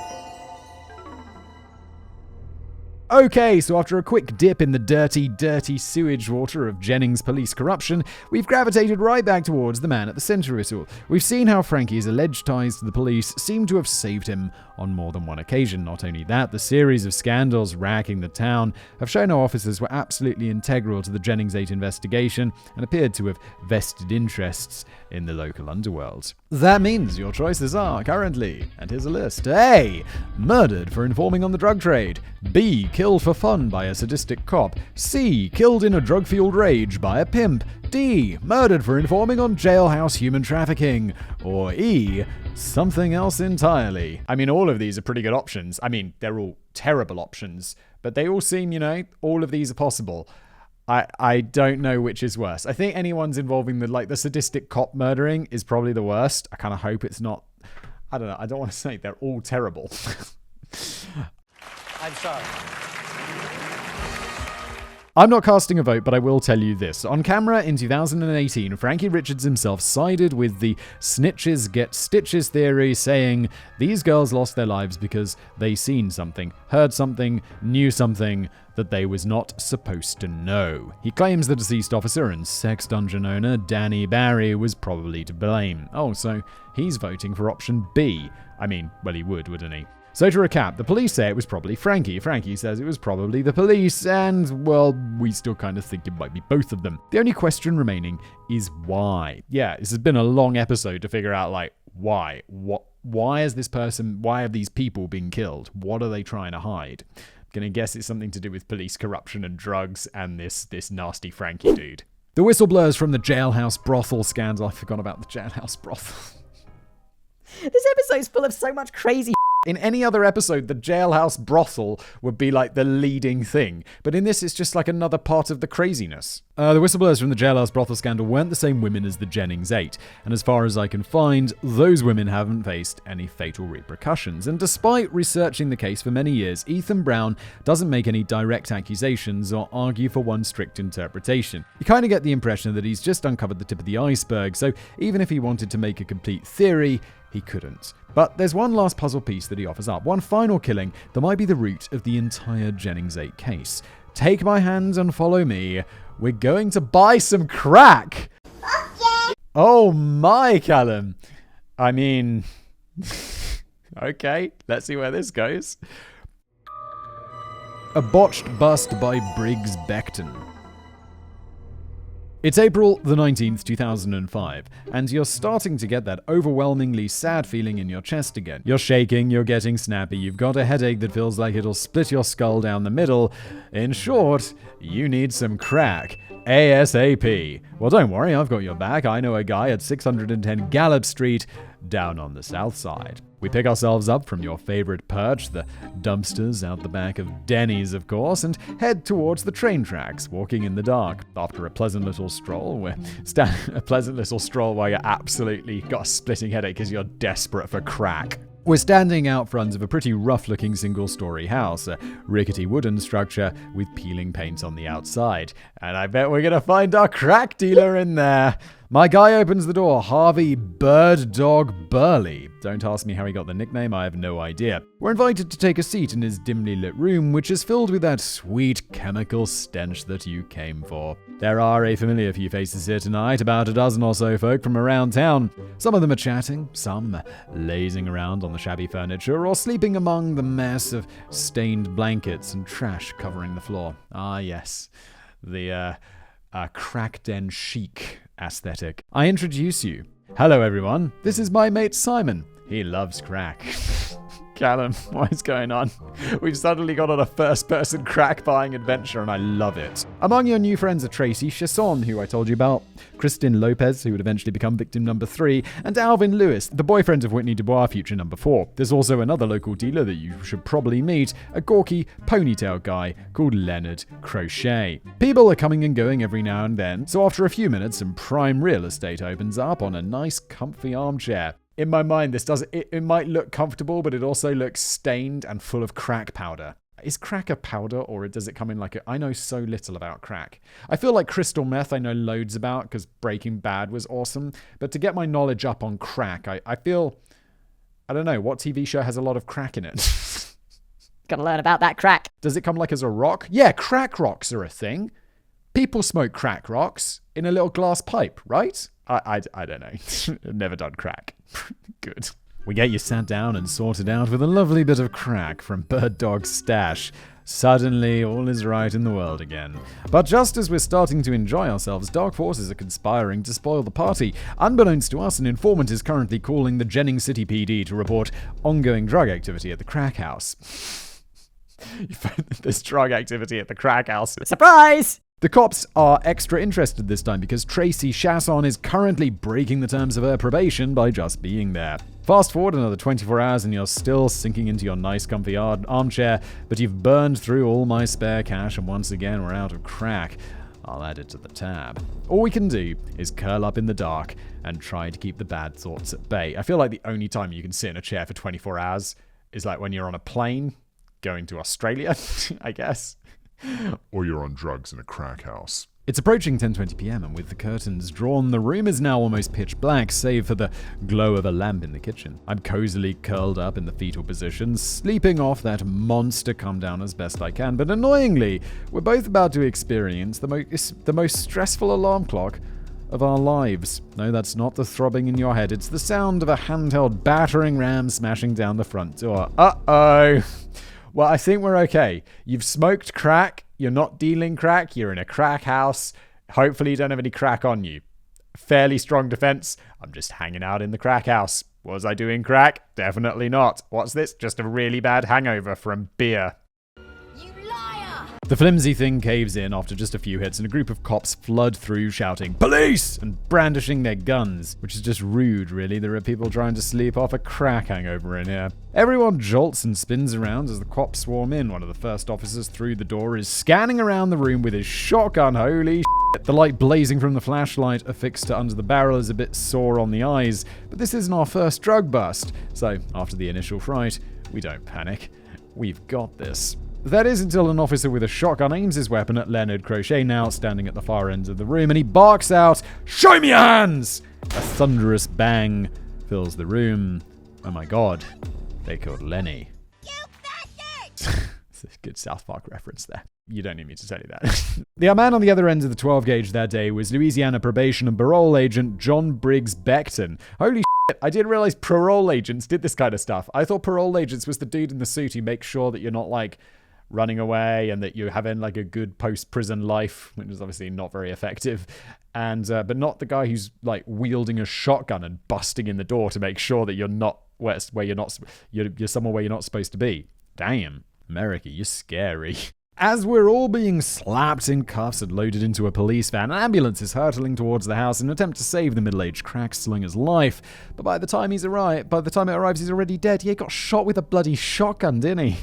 S1: Okay, so after a quick dip in the dirty, dirty sewage water of Jennings police corruption, we've gravitated right back towards the man at the center of it all. We've seen how Frankie's alleged ties to the police seem to have saved him on more than one occasion. Not only that, the series of scandals racking the town have shown how officers were absolutely integral to the Jennings 8 investigation and appeared to have vested interests in the local underworld. That means your choices are currently, and here's a list. A. Murdered for informing on the drug trade. B. Killed for fun by a sadistic cop. C. Killed in a drug-fueled rage by a pimp. D. Murdered for informing on jailhouse human trafficking. Or E. Something else entirely. I mean, all of these are pretty good options. I mean, they're all terrible options, but they all seem, all of these are possible. I don't know which is worse. I think anyone's involving the sadistic cop murdering is probably the worst. I kind of hope it's not. I don't know. I don't want to say they're all terrible.
S3: I'm sorry.
S1: I'm not casting a vote, but I will tell you this. On camera in 2018, Frankie Richards himself sided with the snitches get stitches theory, saying these girls lost their lives because they seen something, heard something, knew something that they was not supposed to know. He claims the deceased officer and sex dungeon owner Danny Barry was probably to blame. Oh, so he's voting for option B. I mean, well, he would, wouldn't he? So to recap, the police say it was probably Frankie. Frankie says it was probably the police, and, well, we still kind of think it might be both of them. The only question remaining is why. Yeah, this has been a long episode to figure out, why? Why have these people been killed? What are they trying to hide? I'm gonna guess it's something to do with police corruption and drugs and this nasty Frankie dude. The whistleblowers from the Jailhouse brothel scandal. I forgot about the Jailhouse brothel.
S4: This episode's full of so much crazy.
S1: In any other episode, the Jailhouse brothel would be the leading thing. But in this, it's just another part of the craziness. The whistleblowers from the Jailhouse brothel scandal weren't the same women as the Jennings 8. And as far as I can find, those women haven't faced any fatal repercussions. And despite researching the case for many years, Ethan Brown doesn't make any direct accusations or argue for one strict interpretation. You kind of get the impression that he's just uncovered the tip of the iceberg, so even if he wanted to make a complete theory, he couldn't. But there's one last puzzle piece that he offers up, one final killing that might be the root of the entire Jennings 8 case. Take my hand and follow me. We're going to buy some crack! Okay. Oh my, Callum. I mean, okay, let's see where this goes. A botched bust by Briggs Beckton. It's April the 19th, 2005, and you're starting to get that overwhelmingly sad feeling in your chest again. You're shaking, you're getting snappy, you've got a headache that feels like it'll split your skull down the middle. In short, you need some crack. ASAP. Well, don't worry, I've got your back. I know a guy at 610 Gallup Street, down on the south side. We pick ourselves up from your favorite perch, the dumpsters out the back of Denny's, of course, and head towards the train tracks, walking in the dark. After a pleasant little stroll, while you're absolutely got a splitting headache because you're desperate for crack. We're standing out front of a pretty rough-looking single-story house, a rickety wooden structure with peeling paint on the outside. And I bet we're gonna find our crack dealer in there. My guy opens the door, Harvey Bird Dog Burley. Don't ask me how he got the nickname, I have no idea. We're invited to take a seat in his dimly lit room, which is filled with that sweet chemical stench that you came for. There are a familiar few faces here tonight, about a dozen or so folk from around town. Some of them are chatting, some lazing around on the shabby furniture, or sleeping among the mess of stained blankets and trash covering the floor. Ah yes, the crack den chic aesthetic. I introduce you. Hello everyone, this is my mate Simon. He loves crack. Callum, what is going on? We've suddenly got on a first-person crack-buying adventure, and I love it. Among your new friends are Tracy Chasson, who I told you about, Kristen Lopez, who would eventually become victim number 3, and Alvin Lewis, the boyfriend of Whitney Dubois, future number 4. There's also another local dealer that you should probably meet, a gawky ponytail guy called Leonard Crochet. People are coming and going every now and then, so after a few minutes, some prime real estate opens up on a nice, comfy armchair. In my mind, it might look comfortable, but it also looks stained and full of crack powder. Is crack a powder, or does it come in like I know so little about crack. I feel like crystal meth I know loads about because Breaking Bad was awesome, but to get my knowledge up on crack, I feel, I don't know, what TV show has a lot of crack in it?
S4: Gotta learn about that crack.
S1: Does it come like as a rock? Yeah, crack rocks are a thing. People smoke crack rocks in a little glass pipe, right? I don't know. Never done crack. Good. We get you sat down and sorted out with a lovely bit of crack from Bird Dog's stash. Suddenly, all is right in the world again. But just as we're starting to enjoy ourselves, dark forces are conspiring to spoil the party. Unbeknownst to us, an informant is currently calling the Jennings City PD to report ongoing drug activity at the crack house. You found this drug activity at the crack house.
S4: Surprise!
S1: The cops are extra interested this time because Tracy Chasson is currently breaking the terms of her probation by just being there. Fast forward another 24 hours and you're still sinking into your nice comfy armchair, but you've burned through all my spare cash and once again we're out of crack. I'll add it to the tab. All we can do is curl up in the dark and try to keep the bad thoughts at bay. I feel like the only time you can sit in a chair for 24 hours is like when you're on a plane going to Australia, I guess.
S5: Or you're on drugs in a crack house.
S1: It's approaching 10:20 p.m. and with the curtains drawn, the room is now almost pitch black, save for the glow of a lamp in the kitchen. I'm cozily curled up in the fetal position, sleeping off that monster come down as best I can, but annoyingly, we're both about to experience the most stressful alarm clock of our lives. No, that's not the throbbing in your head, it's the sound of a handheld battering ram smashing down the front door. Uh-oh! Well, I think we're okay. You've smoked crack, you're not dealing crack, you're in a crack house. Hopefully you don't have any crack on you. Fairly strong defense. I'm just hanging out in the crack house. Was I doing crack? Definitely not. What's this? Just a really bad hangover from beer. The flimsy thing caves in after just a few hits and a group of cops flood through shouting, "Police!" and brandishing their guns, which is just rude, really. There are people trying to sleep off a crack hangover in here. Everyone jolts and spins around as the cops swarm in. One of the first officers through the door is scanning around the room with his shotgun. Holy shit. The light blazing from the flashlight affixed to under the barrel is a bit sore on the eyes, but this isn't our first drug bust. So, after the initial fright, we don't panic. We've got this. That is until an officer with a shotgun aims his weapon at Leonard Crochet, now standing at the far end of the room, and he barks out, "Show me your hands!" A thunderous bang fills the room. Oh my god, they killed Lenny. You bastard! It's a good South Park reference there. You don't need me to tell you that. The man on the other end of the 12 gauge that day was Louisiana probation and parole agent John Briggs Beckton. Holy shit, I didn't realize parole agents did this kind of stuff. I thought parole agents was the dude in the suit who makes sure that you're not like running away and that you're having like a good post-prison life, which is obviously not very effective. And but not the guy who's like wielding a shotgun and busting in the door to make sure that you're not where you're somewhere where you're not supposed to be. Damn, America, you're scary. As we're all being slapped in cuffs and loaded into a police van, an ambulance is hurtling towards the house in an attempt to save the middle-aged crack slinger's life. But by the time it arrives, he's already dead. He got shot with a bloody shotgun, didn't he?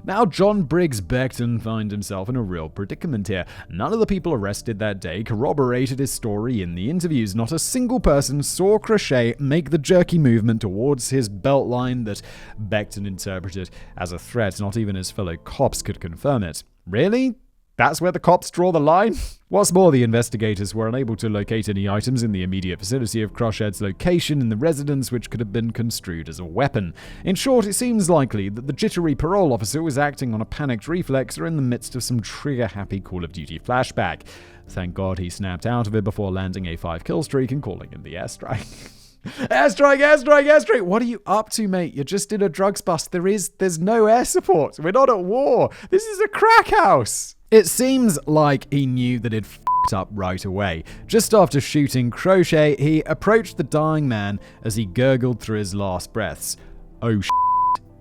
S1: Now John Briggs Beckton finds himself in a real predicament here. None of the people arrested that day corroborated his story in the interviews. Not a single person saw Crochet make the jerky movement towards his belt line that Beckton interpreted as a threat. Not even his fellow cops could confirm it. Really? That's where the cops draw the line? What's more, the investigators were unable to locate any items in the immediate vicinity of Crochet's location in the residence which could have been construed as a weapon. In short, it seems likely that the jittery parole officer was acting on a panicked reflex or in the midst of some trigger-happy Call of Duty flashback. Thank God he snapped out of it before landing a 5-kill streak and calling in the airstrike. Airstrike! What are you up to, mate? You just did a drugs bust. There's no air support. We're not at war. This is a crack house. It seems like he knew that he'd f***ed up right away. Just after shooting Crochet, he approached the dying man as he gurgled through his last breaths. Oh,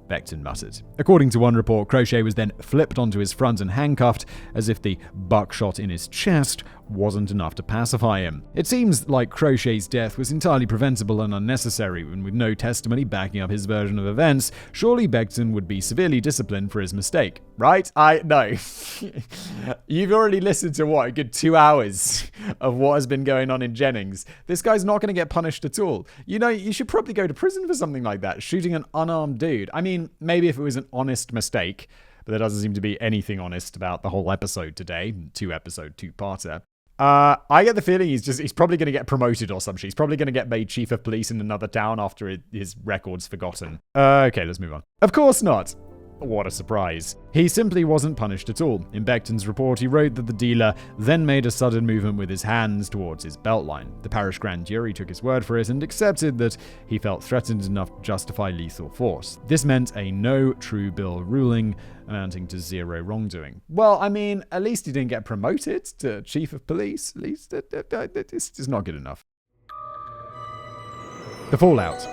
S1: Beckton muttered. According to one report, Crochet was then flipped onto his front and handcuffed, as if the buckshot in his chest wasn't enough to pacify him. It seems like Crochet's death was entirely preventable and unnecessary, and with no testimony backing up his version of events, surely Beckton would be severely disciplined for his mistake. Right? No. You've already listened to a good 2 hours of what has been going on in Jennings. This guy's not going to get punished at all. You know, you should probably go to prison for something like that, shooting an unarmed dude. I mean, maybe if it was an honest mistake, but there doesn't seem to be anything honest about the whole episode today. 2-parter. I get the feeling he's probably going to get promoted or some shit. He's probably going to get made chief of police in another town after his record's forgotten. Okay, let's move on. Of course not. What a surprise. He simply wasn't punished at all. In Beckton's report, he wrote that the dealer then made a sudden movement with his hands towards his belt line. The parish grand jury took his word for it and accepted that he felt threatened enough to justify lethal force. This meant a no true bill ruling, amounting to 0 wrongdoing. Well, I mean, at least he didn't get promoted to chief of police. At least it's not good enough. The fallout.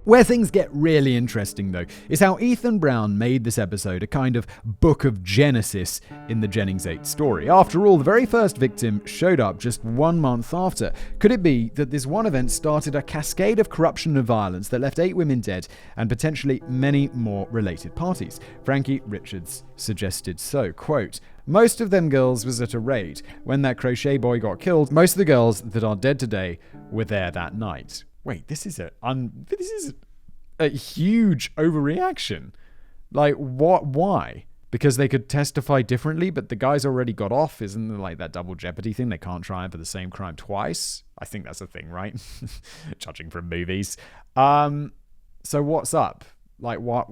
S1: Where things get really interesting, though, is how Ethan Brown made this episode a kind of book of Genesis in the Jennings 8 story. After all, the very first victim showed up just 1 month after. Could it be that this one event started a cascade of corruption and violence that left 8 women dead and potentially many more related parties? Frankie Richards suggested so. Quote, "Most of them girls was at a raid. When that Crochet boy got killed, most of the girls that are dead today were there that night." Wait, this is a huge overreaction. Like, what? Why? Because they could testify differently, but the guys already got off. Isn't there like that double jeopardy thing? They can't try for the same crime twice. I think that's a thing, right? Judging from movies. So what's up? Like, what?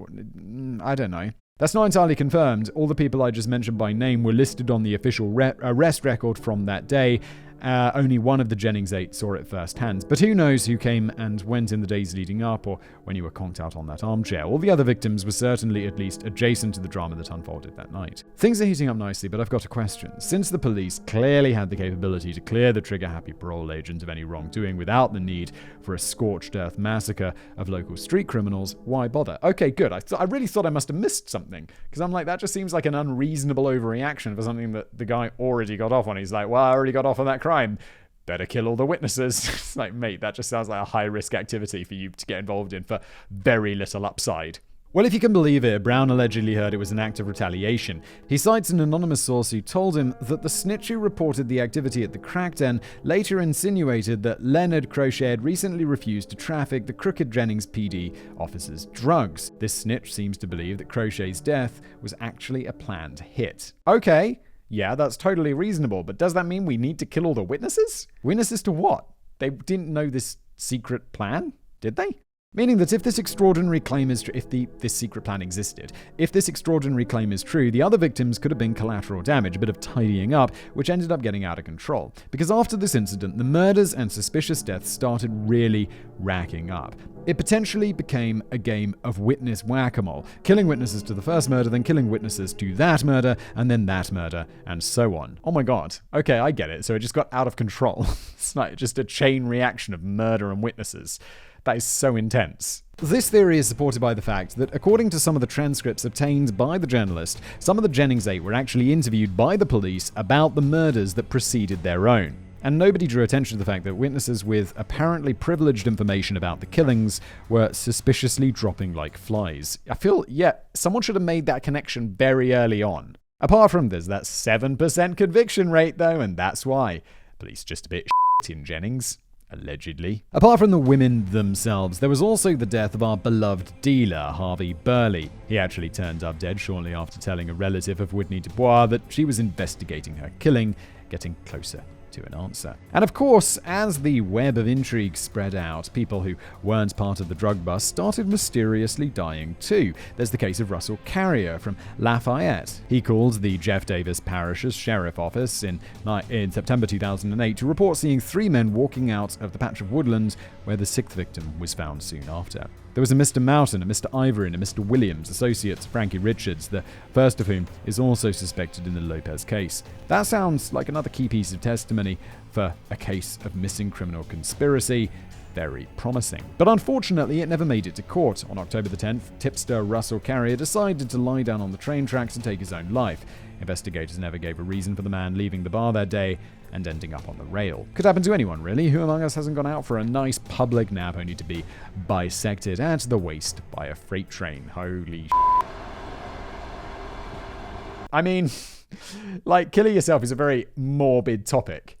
S1: I don't know. That's not entirely confirmed. All the people I just mentioned by name were listed on the official arrest record from that day. Only one of the Jennings 8 saw it firsthand. But who knows who came and went in the days leading up, or when you were conked out on that armchair. All the other victims were certainly at least adjacent to the drama that unfolded that night. Things are heating up nicely, but I've got a question. Since the police clearly had the capability to clear the trigger-happy parole agent of any wrongdoing without the need for a scorched earth massacre of local street criminals, why bother? Okay, good. I really thought I must have missed something, because I'm like, that just seems like an unreasonable overreaction for something that the guy already got off on. He's like, well, I already got off on that crime. Better kill all the witnesses. It's like, mate, that just sounds like a high-risk activity for you to get involved in for very little upside. Well, if you can believe it, Brown allegedly heard it was an act of retaliation. He cites an anonymous source who told him that the snitch who reported the activity at the crack den later insinuated that Leonard Crochet had recently refused to traffic the crooked Jennings PD officer's drugs. This snitch seems to believe that Crochet's death was actually a planned hit. Okay. Yeah, that's totally reasonable, but does that mean we need to kill all the witnesses? Witnesses to what? They didn't know this secret plan, did they? Meaning that if this extraordinary claim is true, if this secret plan existed, if this extraordinary claim is true, the other victims could have been collateral damage, a bit of tidying up, which ended up getting out of control. Because after this incident, the murders and suspicious deaths started really racking up. It potentially became a game of witness whack-a-mole, killing witnesses to the first murder, then killing witnesses to that murder, and then that murder, and so on. Oh my god. Okay, I get it. So it just got out of control. It's like just a chain reaction of murder and witnesses. That is so intense. This theory is supported by the fact that, according to some of the transcripts obtained by the journalist, some of the Jennings 8 were actually interviewed by the police about the murders that preceded their own. And nobody drew attention to the fact that witnesses with apparently privileged information about the killings were suspiciously dropping like flies. I feel, someone should have made that connection very early on. Apart from this, that 7% conviction rate though, and that's why. Police just a bit in Jennings. Allegedly. Apart from the women themselves, there was also the death of our beloved dealer, Harvey Burley. He actually turned up dead shortly after telling a relative of Whitney Dubois that she was investigating her killing, getting closer to an answer. And of course, as the web of intrigue spread out, people who weren't part of the drug bust started mysteriously dying too. There's the case of Russell Carrier from Lafayette. He called the Jeff Davis Parish's sheriff office in September 2008 to report seeing 3 men walking out of the patch of woodland where the 6th victim was found soon after. There was a Mr. Mountain, a Mr. Ivory, and a Mr. Williams, associates of Frankie Richards, the first of whom is also suspected in the Lopez case. That sounds like another key piece of testimony for a case of missing criminal conspiracy. Very promising. But unfortunately, it never made it to court. On October the 10th, tipster Russell Carrier decided to lie down on the train tracks and take his own life. Investigators never gave a reason for the man leaving the bar that day and ending up on the rail. Could happen to anyone, really. Who among us hasn't gone out for a nice public nap only to be bisected at the waist by a freight train? Holy I mean, like, killing yourself is a very morbid topic.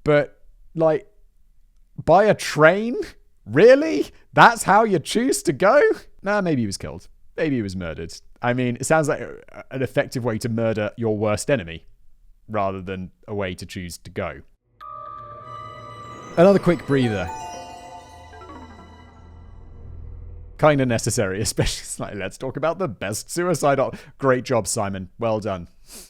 S1: But, like, by a train? Really? That's how you choose to go? Nah, maybe he was killed. Maybe he was murdered. I mean, it sounds like an effective way to murder your worst enemy, rather than a way to choose to go. Another quick breather. Kind of necessary, especially let's talk about the best suicide. Great job, Simon. Well done.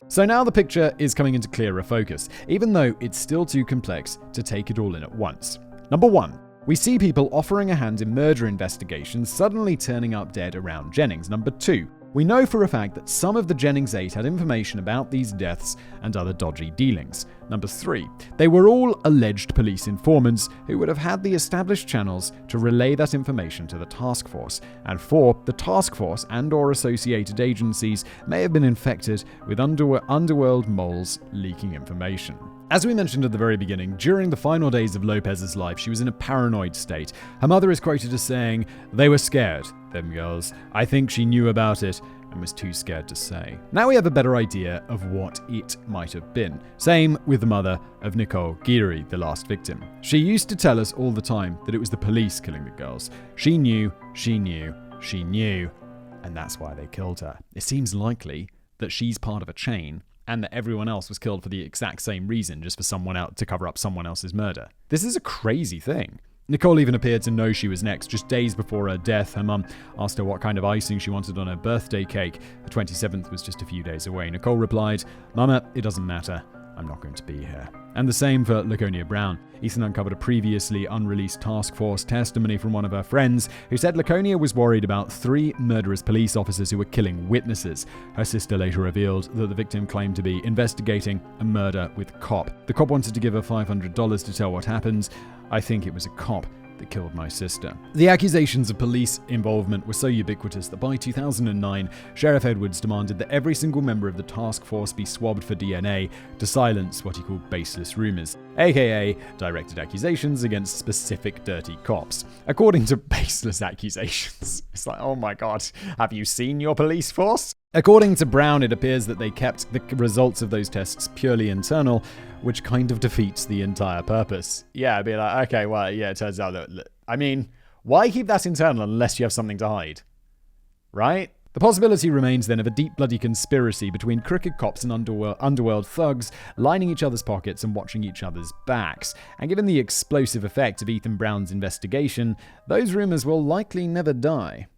S1: So now the picture is coming into clearer focus, even though it's still too complex to take it all in at once. Number 1. We see people offering a hand in murder investigations suddenly turning up dead around Jennings. Number 2. We know for a fact that some of the Jennings 8 had information about these deaths and other dodgy dealings. Number 3. They were all alleged police informants who would have had the established channels to relay that information to the task force. And 4. The task force and/or associated agencies may have been infected with underworld moles leaking information. As we mentioned at the very beginning, during the final days of Lopez's life, she was in a paranoid state. Her mother is quoted as saying, "They were scared, them girls. I think she knew about it and was too scared to say." Now we have a better idea of what it might have been. Same with the mother of Nicole Geary, the last victim. She used to tell us all the time that it was the police killing the girls. She knew, and that's why they killed her. It seems likely that she's part of a chain and that everyone else was killed for the exact same reason, just for someone else to cover up someone else's murder. This is a crazy thing. Nicole even appeared to know she was next. Just days before her death, her mum asked her what kind of icing she wanted on her birthday cake. The 27th was just a few days away. Nicole replied, "Mama, it doesn't matter. I'm not going to be here." And the same for Laconia Brown. Ethan uncovered a previously unreleased task force testimony from one of her friends who said Laconia was worried about 3 murderous police officers who were killing witnesses. Her sister later revealed that the victim claimed to be investigating a murder with a cop. The cop wanted to give her $500 to tell what happened. I think it was a cop that killed my sister. The accusations of police involvement were so ubiquitous that by 2009, Sheriff Edwards demanded that every single member of the task force be swabbed for DNA to silence what he called baseless rumors, aka directed accusations against specific dirty cops. According to baseless accusations, it's like, oh my god, have you seen your police force? According to Brown, it appears that they kept the results of those tests purely internal, which kind of defeats the entire purpose. Yeah, I'd be like, okay, well, yeah, it turns out that, I mean, why keep that internal unless you have something to hide? Right? The possibility remains then of a deep bloody conspiracy between crooked cops and underworld thugs lining each other's pockets and watching each other's backs. And given the explosive effect of Ethan Brown's investigation, those rumors will likely never die.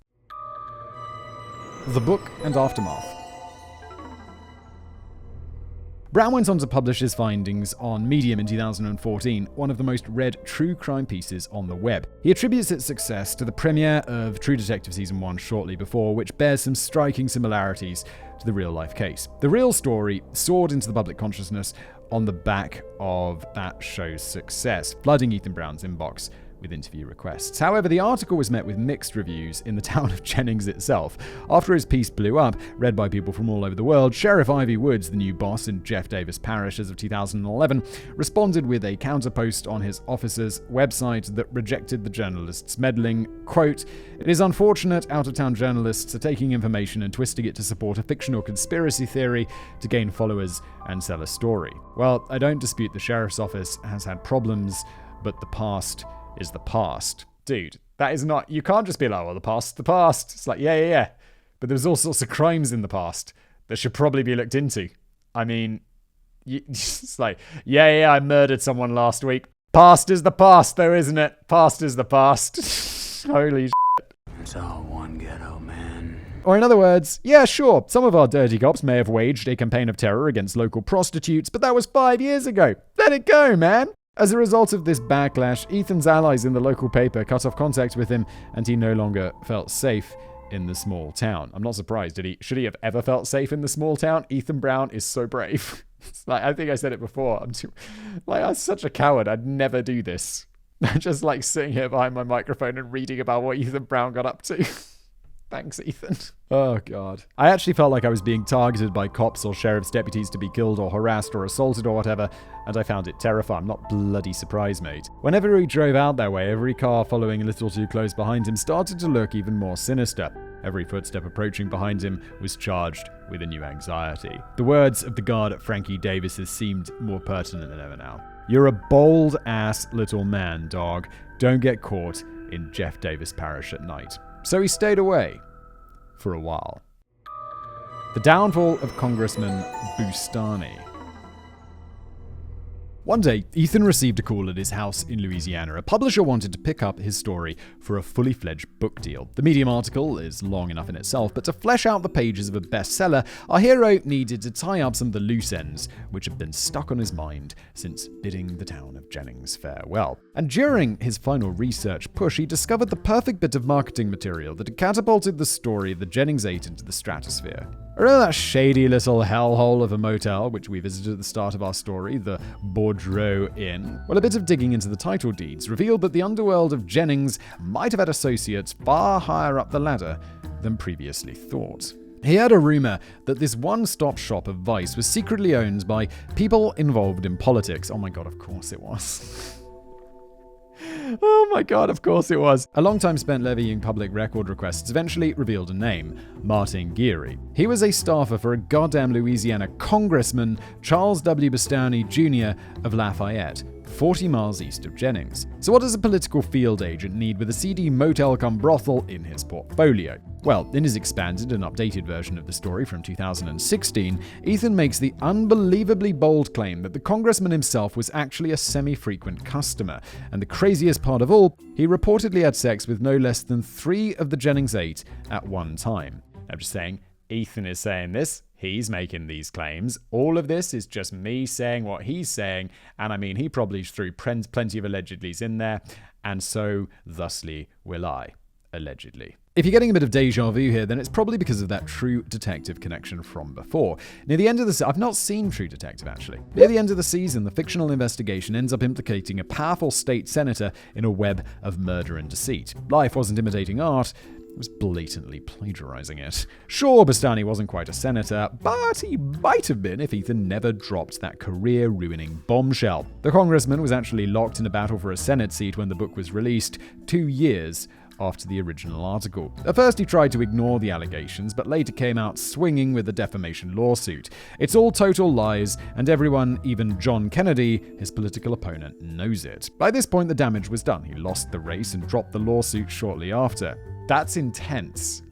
S1: The book and aftermath. Brown went on to publish his findings on Medium in 2014, one of the most read true crime pieces on the web. He attributes its success to the premiere of True Detective Season 1 shortly before, which bears some striking similarities to the real-life case. The real story soared into the public consciousness on the back of that show's success, flooding Ethan Brown's inbox with interview requests. However, the article was met with mixed reviews in the town of Jennings itself. After his piece blew up, read by people from all over the world, Sheriff Ivy Woods, the new boss in Jeff Davis Parish as of 2011, responded with a counterpost on his office's website that rejected the journalist's meddling. Quote, "It is unfortunate out-of-town journalists are taking information and twisting it to support a fictional conspiracy theory to gain followers and sell a story." Well, I don't dispute the sheriff's office has had problems, but the past is the past. Dude, that is not... You can't just be like, well, the past's the past. It's like, yeah. But there's all sorts of crimes in the past that should probably be looked into. I mean, it's like, yeah, I murdered someone last week. Past is the past, though, isn't it? Past is the past. Holy shit.
S6: It's all one ghetto, man.
S1: Or in other words, yeah, sure, some of our dirty cops may have waged a campaign of terror against local prostitutes, but that was 5 years ago. Let it go, man. As a result of this backlash, Ethan's allies in the local paper cut off contact with him, and he no longer felt safe in the small town. I'm not surprised. Should he have ever felt safe in the small town? Ethan Brown is so brave. It's like, I think I said it before. I'm such a coward. I'd never do this. I'm just like sitting here behind my microphone and reading about what Ethan Brown got up to. Thanks, Ethan. Oh, God. I actually felt like I was being targeted by cops or sheriff's deputies to be killed or harassed or assaulted or whatever, and I found it terrifying. I'm not bloody surprised, mate. Whenever he drove out that way, every car following a little too close behind him started to look even more sinister. Every footstep approaching behind him was charged with a new anxiety. The words of the guard at Frankie Davis's seemed more pertinent than ever now. You're a bold-ass little man, dog. Don't get caught in Jeff Davis Parish at night. So he stayed away for a while. The downfall of Congressman Bustani. One day, Ethan received a call at his house in Louisiana. A publisher wanted to pick up his story for a fully fledged book deal. The Medium article is long enough in itself, but to flesh out the pages of a bestseller, our hero needed to tie up some of the loose ends which had been stuck on his mind since bidding the town of Jennings farewell. And during his final research push, he discovered the perfect bit of marketing material that had catapulted the story of the Jennings 8 into the stratosphere. Remember that shady little hellhole of a motel which we visited at the start of our story, the Bordeaux Inn? Well, a bit of digging into the title deeds revealed that the underworld of Jennings might have had associates far higher up the ladder than previously thought. He heard a rumor that this one-stop shop of vice was secretly owned by people involved in politics. Oh my god, of course it was. Oh my god, of course it was. A long time spent levying public record requests eventually revealed a name, Martin Geary. He was a staffer for a goddamn Louisiana Congressman, Charles W. Bustani Jr. of Lafayette, 40 miles east of Jennings. So what does a political field agent need with a seedy motel cum brothel in his portfolio? Well, in his expanded and updated version of the story from 2016, Ethan makes the unbelievably bold claim that the congressman himself was actually a semi-frequent customer. And the craziest part of all, he reportedly had sex with no less than 3 of the Jennings 8 at one time. I'm just saying, Ethan is saying this. He's making these claims. All of this is just me saying what he's saying. And I mean, he probably threw plenty of allegedlys in there. And so, thusly, will I. Allegedly. If you're getting a bit of deja vu here, then it's probably because of that True Detective connection from before. Near the end of the I've not seen True Detective, actually. Near the end of the season, the fictional investigation ends up implicating a powerful state senator in a web of murder and deceit. Life wasn't imitating art. It was blatantly plagiarizing it. Sure, Bustani wasn't quite a senator, but he might have been if Ethan never dropped that career-ruining bombshell. The congressman was actually locked in a battle for a Senate seat when the book was released, 2 years after the original article. At first he tried to ignore the allegations, but later came out swinging with the defamation lawsuit. It's all total lies, and everyone, even John Kennedy, his political opponent, knows it. By this point the damage was done. He lost the race and dropped the lawsuit shortly after. That's intense.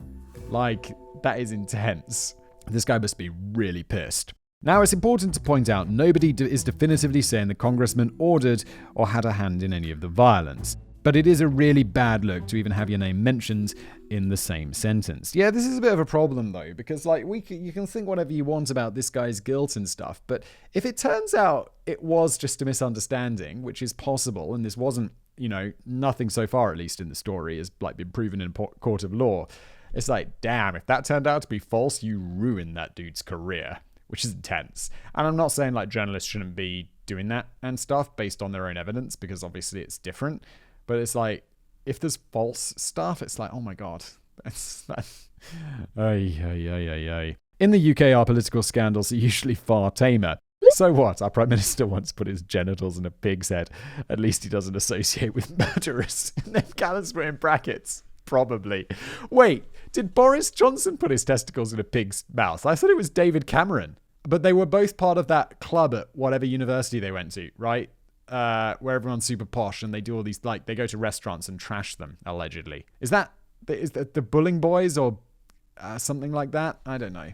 S1: Like, That is intense. This guy must be really pissed. Now, it's important to point out nobody is definitively saying the congressman ordered or had a hand in any of the violence. But it is a really bad look to even have your name mentioned in the same sentence. Yeah, this is a bit of a problem, though, because you can think whatever you want about this guy's guilt and stuff, but if it turns out it was just a misunderstanding, which is possible, and this wasn't, nothing so far, at least in the story, has been proven in court of law, it's like, damn, if that turned out to be false, you ruined that dude's career, which is intense. And I'm not saying journalists shouldn't be doing that and stuff based on their own evidence, because obviously it's different. But it's if there's false stuff, it's oh my God. In the UK, our political scandals are usually far tamer. So what? Our Prime Minister once put his genitals in a pig's head. At least he doesn't associate with murderers. And then Callum's put in brackets. Probably. Wait, did Boris Johnson put his testicles in a pig's mouth? I thought it was David Cameron. But they were both part of that club at whatever university they went to, right? Where everyone's super posh and they do all these, they go to restaurants and trash them, allegedly. Is that the Bulling Boys or something like that? I don't know.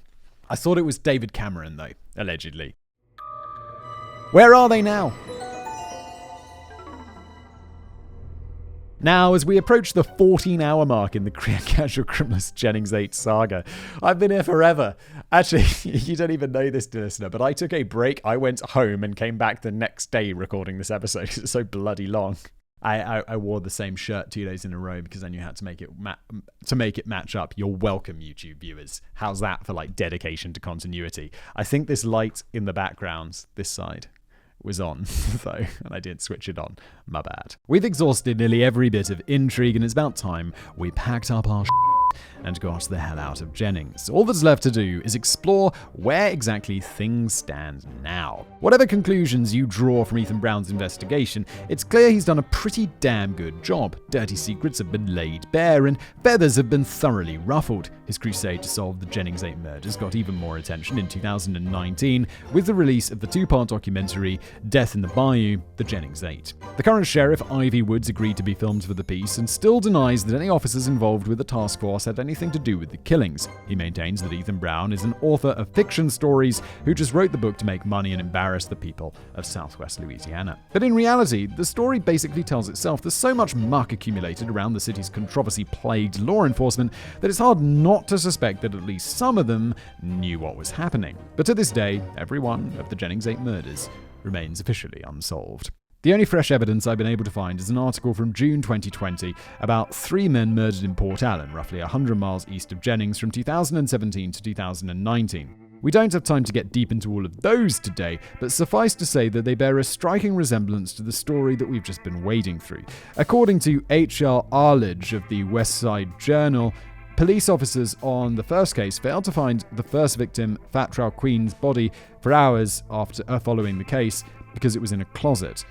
S1: I thought it was David Cameron, though, allegedly. Where are they now? Now, as we approach the 14-hour mark in the Casual Criminalist Jennings 8 saga, I've been here forever. Actually, you don't even know this, listener, but I took a break. I went home and came back the next day recording this episode because it's so bloody long. I wore the same shirt 2 days in a row because I knew how to make it match up. You're welcome, YouTube viewers. How's that for dedication to continuity? I think this light in the background, this side, was on, though, and I didn't switch it on. My bad. We've exhausted nearly every bit of intrigue, and it's about time we packed up our and got the hell out of Jennings. All that's left to do is explore where exactly things stand now. Whatever conclusions you draw from Ethan Brown's investigation, it's clear he's done a pretty damn good job. Dirty secrets have been laid bare and feathers have been thoroughly ruffled. His crusade to solve the Jennings 8 murders got even more attention in 2019 with the release of the two-part documentary Death in the Bayou, The Jennings 8. The current sheriff, Ivy Woods, agreed to be filmed for the piece and still denies that any officers involved with the task force had anything to do with the killings. He maintains that Ethan Brown is an author of fiction stories who just wrote the book to make money and embarrass the people of Southwest Louisiana. But in reality, the story basically tells itself. There's so much muck accumulated around the city's controversy-plagued law enforcement that it's hard not to suspect that at least some of them knew what was happening. But to this day, every one of the Jennings 8 murders remains officially unsolved. The only fresh evidence I've been able to find is an article from June 2020 about 3 men murdered in Port Allen, roughly 100 miles east of Jennings, from 2017 to 2019. We don't have time to get deep into all of those today, but suffice to say that they bear a striking resemblance to the story that we've just been wading through. According to H.R. Arledge of the West Side Journal, police officers on the first case failed to find the first victim, Fat Trow Queen's body, for hours after following the case because it was in a closet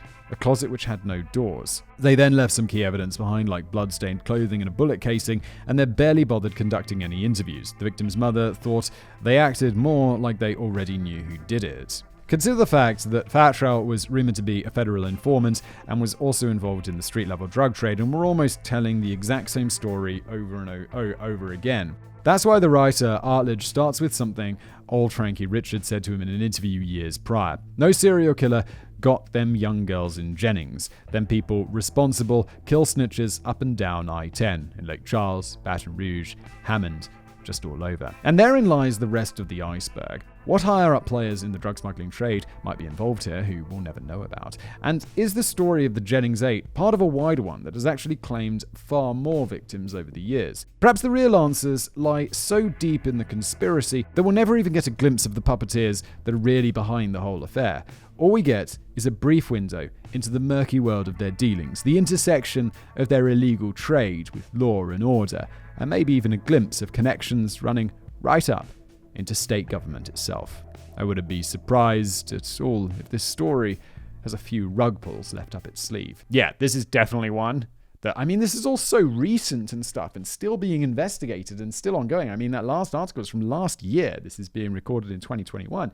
S1: which had no doors. They then left some key evidence behind, like blood-stained clothing and a bullet casing, and they barely bothered conducting any interviews. The victim's mother thought they acted more like they already knew who did it. Consider the fact that Fat Trow was rumored to be a federal informant and was also involved in the street-level drug trade, and we're almost telling the exact same story over and over again. That's why the writer Arledge starts with something old Frankie Richards said to him in an interview years prior. No serial killer got them young girls in Jennings. Them people responsible kill snitches up and down I-10 in Lake Charles, Baton Rouge, Hammond, just all over. And therein lies the rest of the iceberg. What higher-up players in the drug smuggling trade might be involved here who we'll never know about? And is the story of the Jennings 8 part of a wider one that has actually claimed far more victims over the years? Perhaps the real answers lie so deep in the conspiracy that we'll never even get a glimpse of the puppeteers that are really behind the whole affair. All we get is a brief window into the murky world of their dealings, the intersection of their illegal trade with law and order, and maybe even a glimpse of connections running right up into state government itself. I wouldn't be surprised at all if this story has a few rug pulls left up its sleeve. Yeah, this is definitely one that, this is all so recent and stuff and still being investigated and still ongoing. That last article is from last year. This is being recorded in 2021.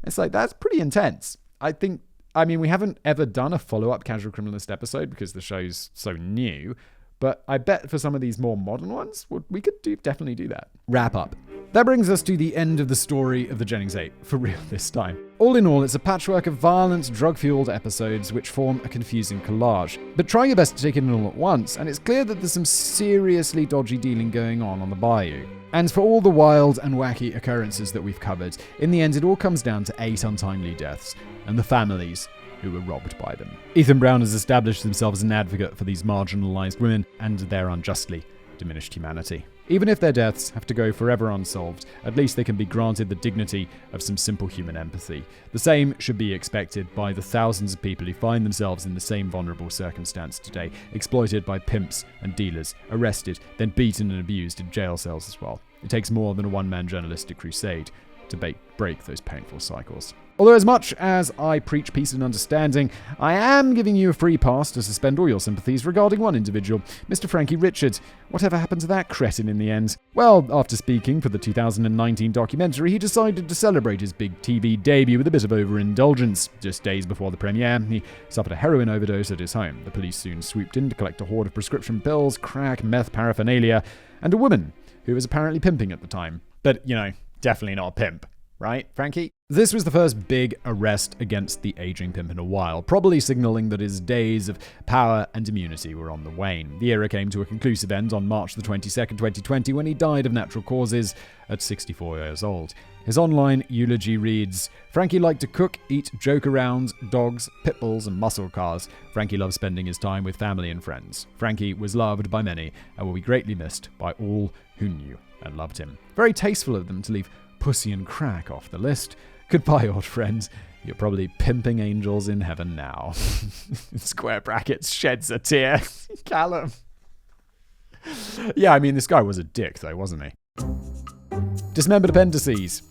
S1: It's that's pretty intense. We haven't ever done a follow-up Casual Criminalist episode because the show's so new, but I bet for some of these more modern ones, we could definitely do that. Wrap up. That brings us to the end of the story of the Jennings 8, for real this time. All in all, it's a patchwork of violent, drug-fueled episodes which form a confusing collage. But try your best to take it in all at once, and it's clear that there's some seriously dodgy dealing going on the bayou. And for all the wild and wacky occurrences that we've covered, in the end it all comes down to 8 untimely deaths, and the families who were robbed by them. Ethan Brown has established himself as an advocate for these marginalized women and their unjustly diminished humanity. Even if their deaths have to go forever unsolved, at least they can be granted the dignity of some simple human empathy. The same should be expected by the thousands of people who find themselves in the same vulnerable circumstance today, exploited by pimps and dealers, arrested, then beaten and abused in jail cells as well. It takes more than a one-man journalistic crusade to break those painful cycles. Although as much as I preach peace and understanding, I am giving you a free pass to suspend all your sympathies regarding one individual, Mr. Frankie Richard. Whatever happened to that cretin in the end? Well, after speaking for the 2019 documentary, he decided to celebrate his big TV debut with a bit of overindulgence. Just days before the premiere, he suffered a heroin overdose at his home. The police soon swooped in to collect a hoard of prescription pills, crack, meth paraphernalia, and a woman who was apparently pimping at the time. But, definitely not a pimp. Right, Frankie? This was the first big arrest against the aging pimp in a while, probably signaling that his days of power and immunity were on the wane. The era came to a conclusive end on March the 22nd, 2020, when he died of natural causes at 64 years old. His online eulogy reads, "Frankie liked to cook, eat, joke around, dogs, pit bulls, and muscle cars. Frankie loved spending his time with family and friends. Frankie was loved by many and will be greatly missed by all who knew and loved him." Very tasteful of them to leave pussy and crack off the list. Goodbye, old friend. You're probably pimping angels in heaven now. Square brackets, sheds a tear. Callum. Yeah, this guy was a dick though, wasn't he? Dismembered appendices.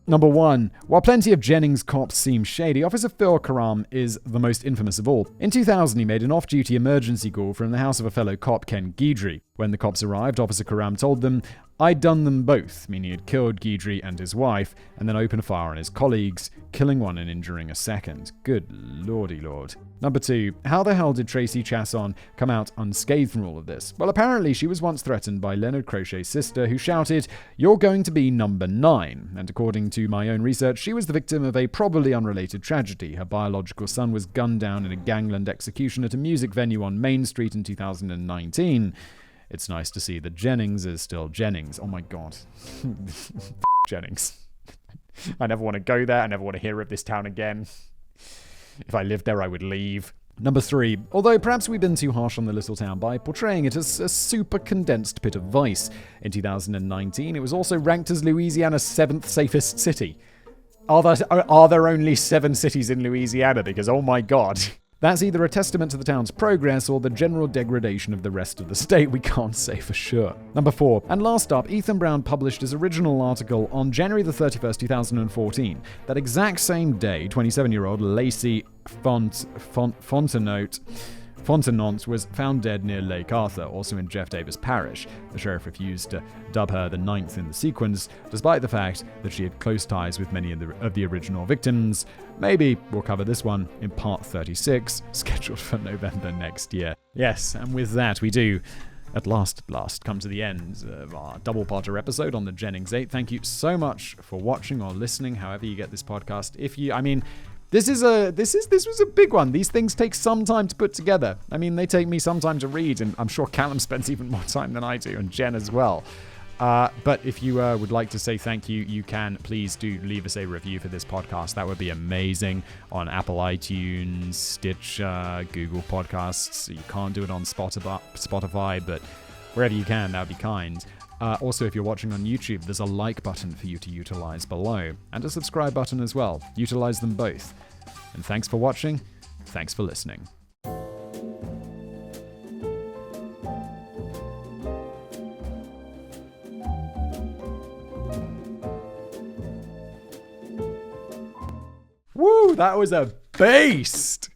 S1: Number 1. While plenty of Jennings cops seem shady, Officer Phil Karam is the most infamous of all. In 2000, he made an off-duty emergency call from the house of a fellow cop, Ken Geary. When the cops arrived, Officer Karam told them, "I'd done them both," meaning he had killed Geary and his wife, and then opened a fire on his colleagues, killing one and injuring a second. Good lordy lord. Number 2. How the hell did Tracy Chasson come out unscathed from all of this? Well, apparently she was once threatened by Leonard Crochet's sister, who shouted, "You're going to be number 9. And according to my own research, she was the victim of a probably unrelated tragedy. Her biological son was gunned down in a gangland execution at a music venue on Main Street in 2019. It's nice to see that Jennings is still Jennings. Oh my god. Jennings. I never want to go there. I never want to hear of this town again. If I lived there, I would leave. Number 3. Although perhaps we've been too harsh on the little town by portraying it as a super condensed pit of vice. In 2019, it was also ranked as Louisiana's 7th safest city. Are there only 7 cities in Louisiana? Because, oh my god. That's either a testament to the town's progress or the general degradation of the rest of the state. We can't say for sure. Number 4. And last up, Ethan Brown published his original article on January the 31st, 2014. That exact same day, 27-year-old Lacey Fontenot was found dead near Lake Arthur, also in Jeff Davis Parish. The sheriff refused to dub her the 9th in the sequence, despite the fact that she had close ties with many of the original victims. Maybe we'll cover this one in part 36, scheduled for November next year. Yes, and with that we do, at last, come to the end of our double-parter episode on the Jennings 8. Thank you so much for watching or listening, however you get this podcast. This was a big one. These things take some time to put together. They take me some time to read, and I'm sure Callum spends even more time than I do, and Jen as well. But if you would like to say thank you, you can. Please do leave us a review for this podcast. That would be amazing on Apple iTunes, Stitcher, Google Podcasts. You can't do it on Spotify, but wherever you can, that would be kind. Also, if you're watching on YouTube, there's a like button for you to utilize below, and a subscribe button as well. Utilize them both. And thanks for watching. Thanks for listening. Woo, that was a beast!